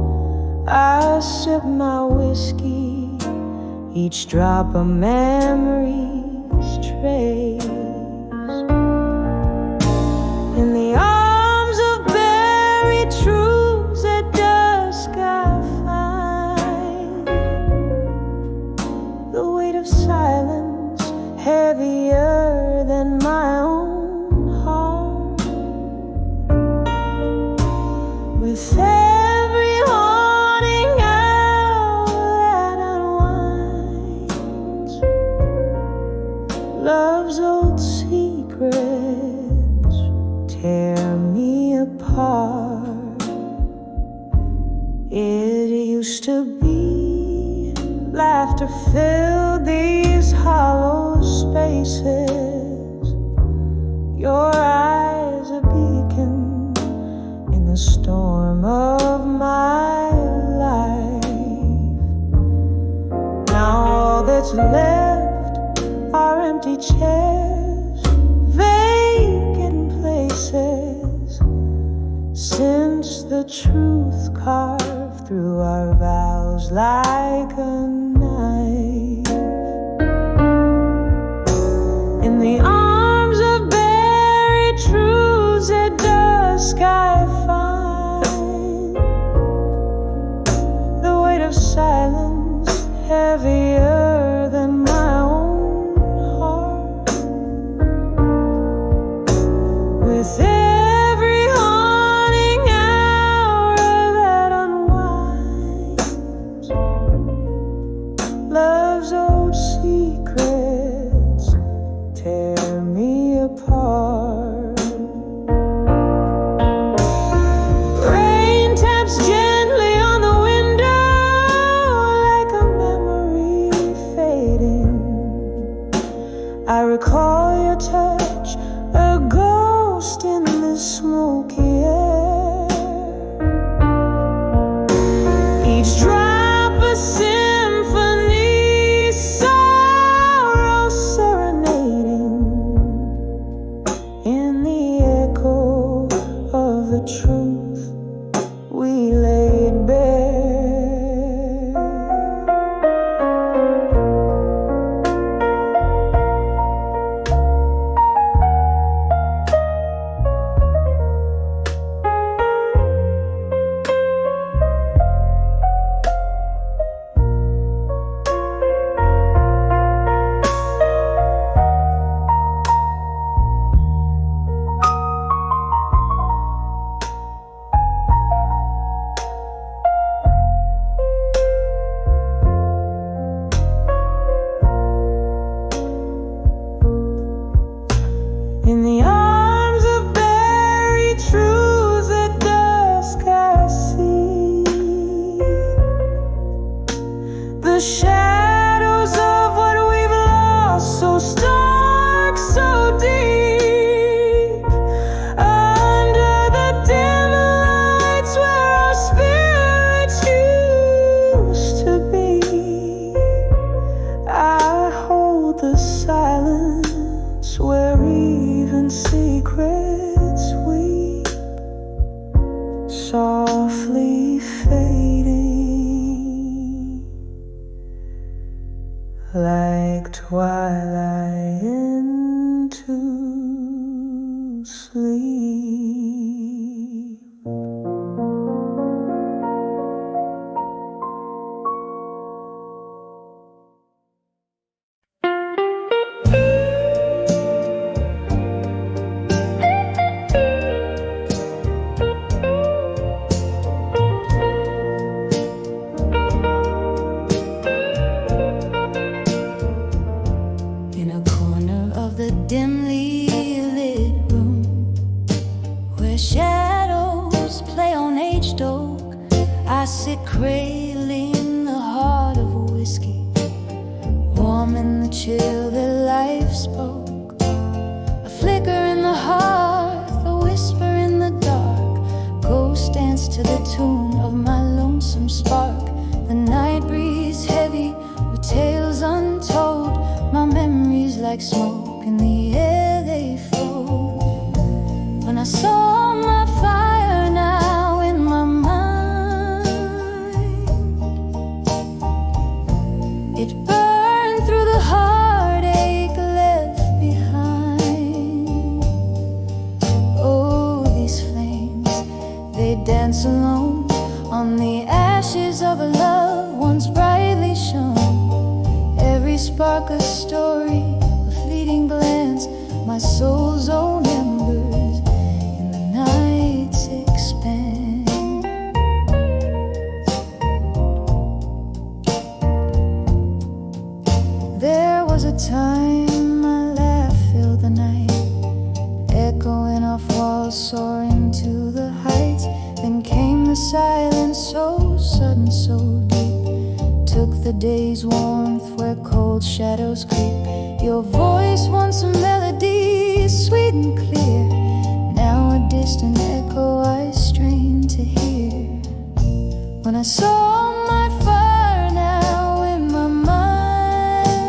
I sip my whiskey, each drop a memory's trace. In the arms of buried truths at dusk I find the weight of silence heavier than my own heart. With every haunting hour that unwinds, love's old secrets tear me apart. It used to be laughter filled these hollow spaces. Your eyes a beacon in the storm of my life. Now all that's left are empty chairs, vacant places, since the truth carved through our vows like a knife. In the arms of buried truths at dusk I find the weight of silence heavier than my own heart. With every haunting hour that unwinds love's old secrets tear me apart. Rain taps gently on the window like a memory fading. I recall your touch, a ghost in the smoky air. Each drop a symphony, sorrow serenading in the echo of the truth we laid bare. In the arms of buried truths at dusk I see the shadows of what we've lost, so stark, so deep, under the dim lights where our spirits used to be. I hold the silence where even secrets weep, softly fading like twilight into sleep. In a corner of the dimly lit room where shadows play on aged oak, I sit cradling the heart of a whiskey, warm in the chill that life spoke. A flicker in the hearth, a whisper in the dark, ghost dance to the tune of my lonesome spark. The night breeze heavy with tales untold, my memories like smoke in the air they float. When I saw my fire now in my mind, it burned through the heartache left behind. Oh, these flames, they dance alone on the ashes of a love once brightly shone. Every spark a story, a fleeting glance, my soul's own embers in the night's expanse. There was a time my laugh filled the night, echoing off walls, soaring to the heights. Then came the silence, so sudden, so deep, took the day's warmth where cold shadows creep. Your voice, once a melody, sweet and clear, now a distant echo I strain to hear. When I saw my fire now in my mind,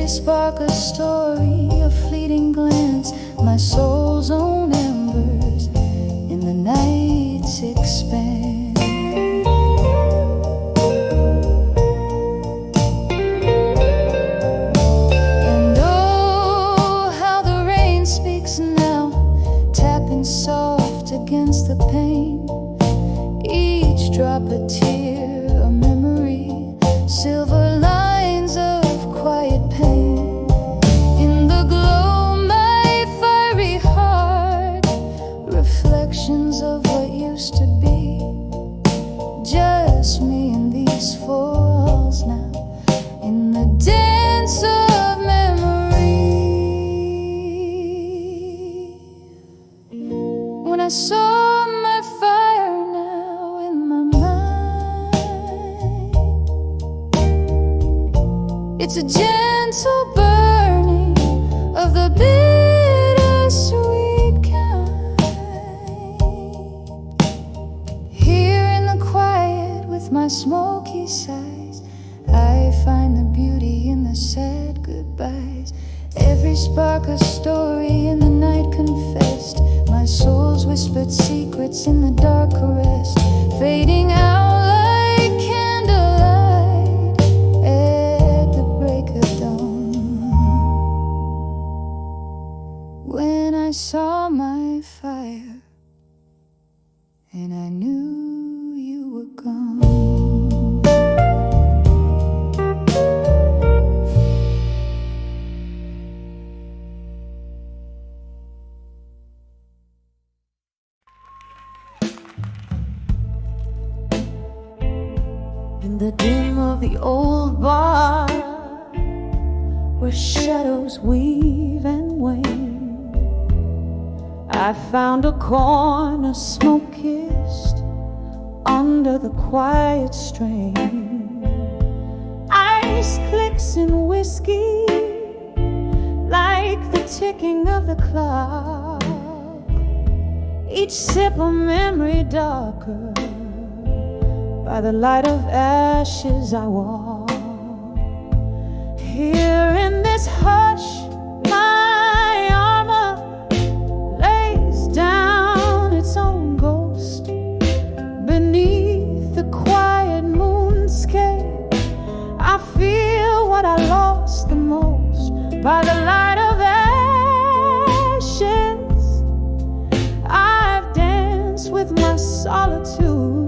spark a story, a fleeting glance, my soul's own embers in the night's expanse. And oh, how the rain speaks now, tapping soft against the pane. Each drop a tear, a memory, silver lines of quiet pain. In the glow, my fiery heart, reflections of what used to be. Just me and these four walls now, in the dance of memory. When I saw my fire now in my mind, it's a gentle burning of the bittersweet kind. Here in the quiet with my smoky sighs, I find the beauty in the sad goodbyes. Every spark a story in the night confessed, my soul's whispered secrets in the dark caressed, fading out like candlelight at the break of dawn. When I saw my fire and I knew you were gone. In the dim of the old bar, where shadows weave and wane, I found a corner smoke-kissed under the quiet strain. Ice clicks in whiskey like the ticking of the clock, each sip a memory darker. By the light of ashes I walk. Here in this hush, my armor lays down its own ghost. Beneath the quiet moonscape, I feel what I lost the most. By the light of ashes, I've danced with my solitude.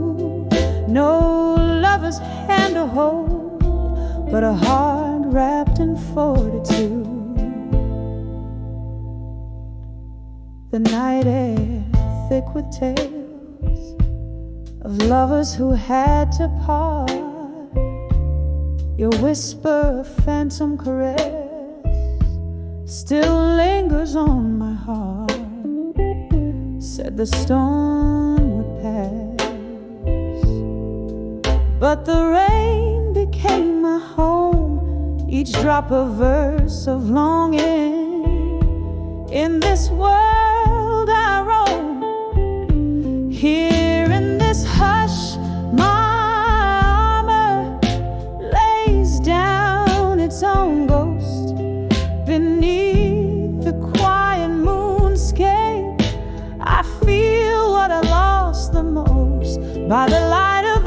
No lover's hand to hold, but a heart wrapped in fortitude. The night air thick with tales of lovers who had to part. Your whisper, a phantom caress, still lingers on my heart. Said the storm would pass, but the rain became my home, each drop a verse of longing. In this world I roam, here in this hush, my armor lays down its own ghost. Beneath the quiet moonscape, I feel what I lost the most. By the light of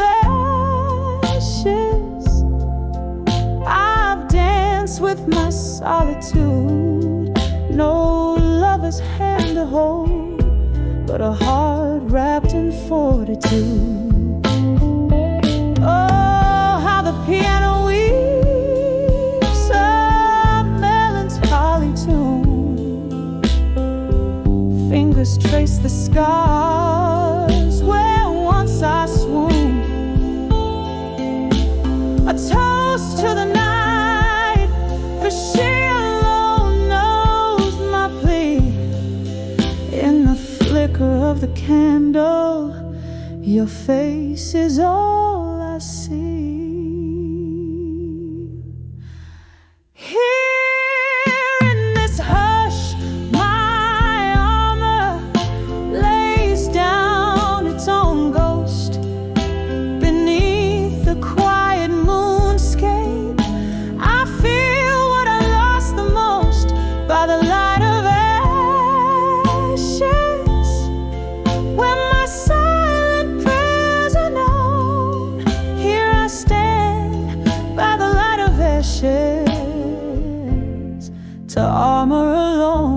I've danced with my solitude. No lover's hand to hold, but a heart wrapped in fortitude. Oh, how the piano weaves a melancholy tune. Fingers trace the scars where once I swooned. A toast to the night, for she alone knows my plea. In the flicker of the candle, your face is all I see. Here in this hush, my armor lays down its own ghost. Beneath the quiet moonscape, I feel what I love to armor alone.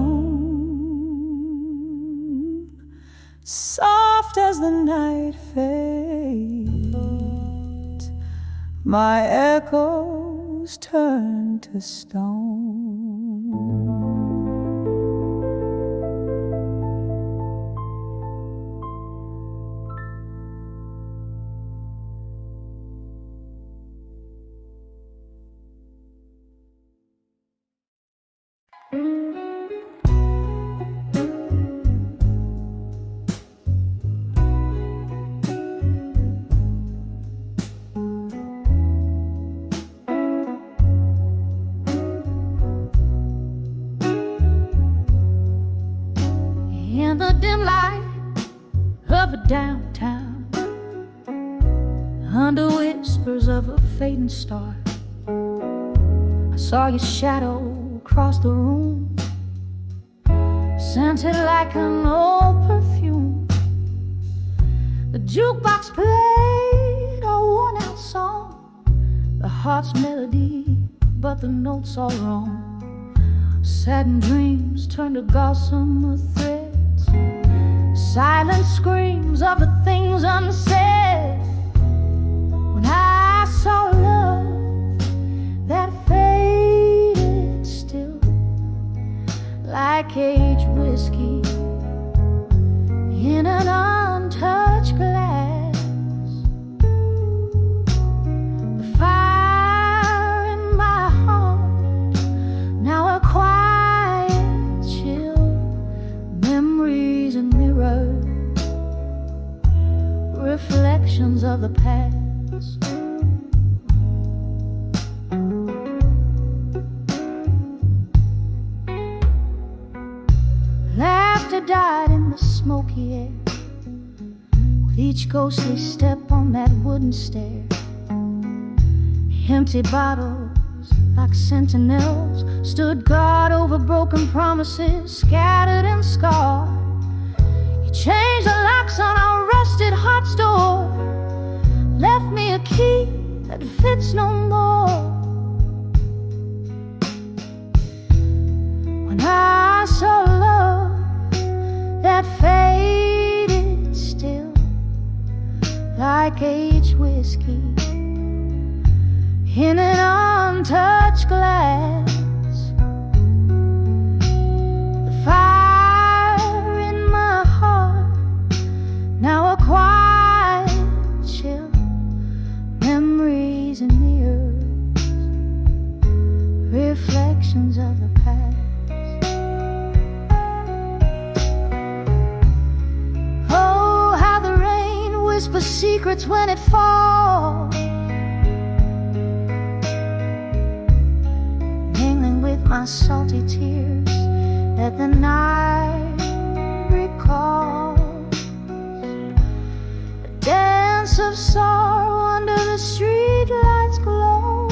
Soft as the night fades, my echoes turn to stone. In the dim light of a downtown, under whispers of a fading star, I saw your shadow cross the room, scented like an old perfume. The jukebox played a worn-out song, the heart's melody, but the notes all wrong. Saddened dreams turned to gossamer threads, silent screams of the things unsaid. When I saw love that faded still, like aged whiskey in an untouched glass, the fire in my heart now a quiet chill, memories and mirrors, reflections of the past. Laughter died in the smoky air, with each ghostly step on that wooden stair. Empty bottles like sentinels stood guard over broken promises, scattered and scarred. You changed the locks on our rusted heart's door, left me a key that fits no more. When I saw love that faded still, like aged whiskey in an untouched glass, the fire in my heart now a quiet chill, memories and mirrors, reflections of the past. Oh, how the rain whispers secrets when it falls, my salty tears that the night recalls. A dance of sorrow under the streetlights glow.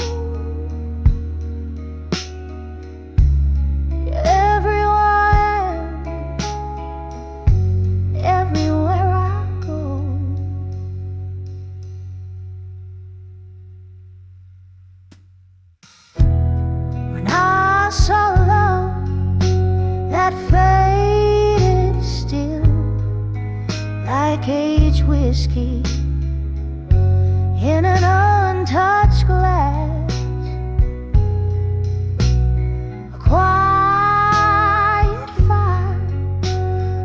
Everywhere I am, everywhere I go. When I saw love that faded still, like aged whiskey in an untouched glass, a quiet fire,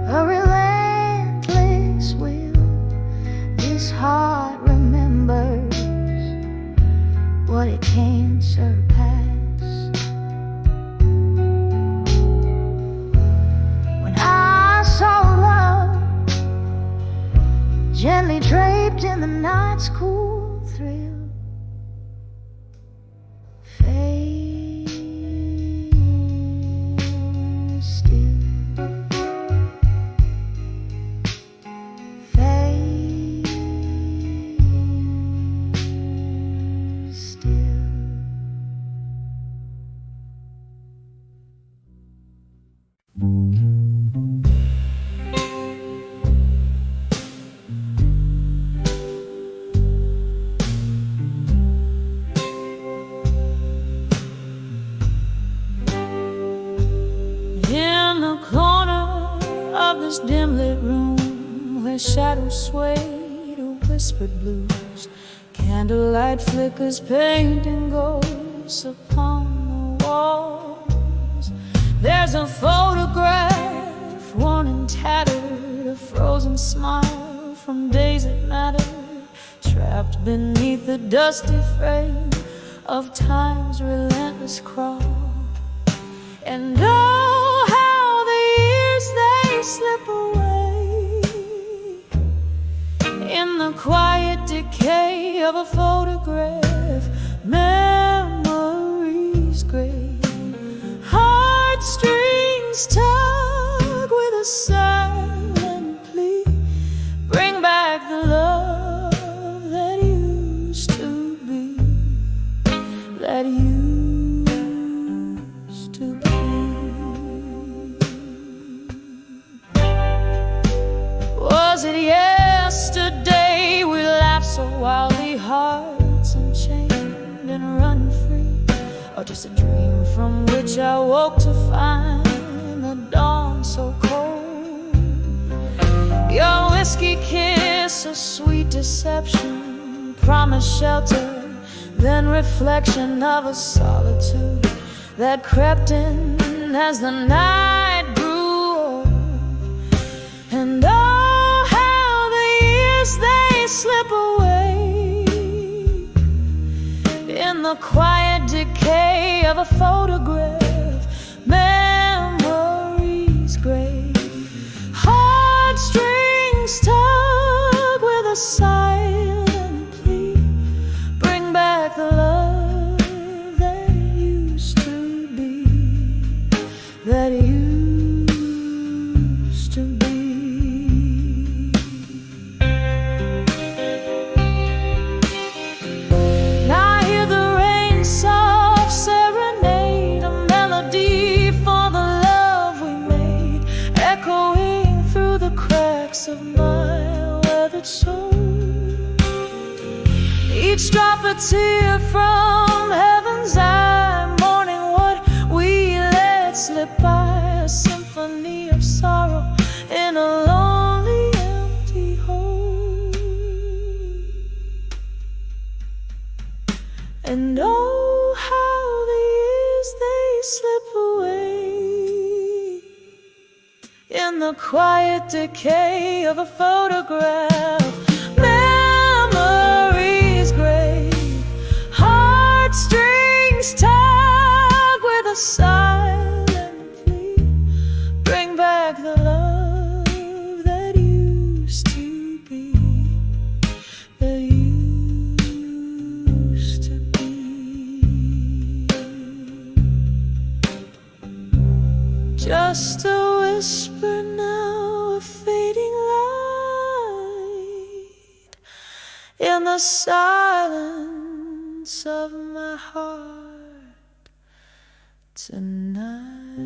a relentless will. This heart remembers what it can't surpass. Gently draped in the night's cool thrill, fade still, fade still. of this dim lit room where shadows sway to whispered blues. Candlelight flickers painting ghosts upon the walls. There's a photograph, worn and tattered, a frozen smile from days that mattered, trapped beneath the dusty frame of time's relentless crawl. And oh, how the years they slip away in the quiet decay of a photograph. Memories gray, heartstrings tug with a silent plea. Bring back the love that used to be, that used to be. Was it yesterday we laughed so wildly, hearts unchained and running free? Or just a dream from which I woke to find the dawn so cold? Your whiskey kiss, a sweet deception, promised shelter, then reflection of a solitude that crept in as the night grew old. And oh, how the years they slip away in the quiet decay of a photograph. Memories gray, heartstrings tug with a silent plea. Bring back the love that used to be, that used to be. Now I hear the rain soft serenade, a melody for the love we made, echoing through the cracks of my weathered soul. Each drop a tear from heaven's eye, mourning what we let slip by, a symphony of sorrow in a lonely empty hole. And oh, how the years they slip away in the quiet decay of a photograph. Memories gray, heartstrings tug with a silent plea. Bring back the love that used to be, that used to be. Just a whisper now, a fading light in the silence of my heart tonight.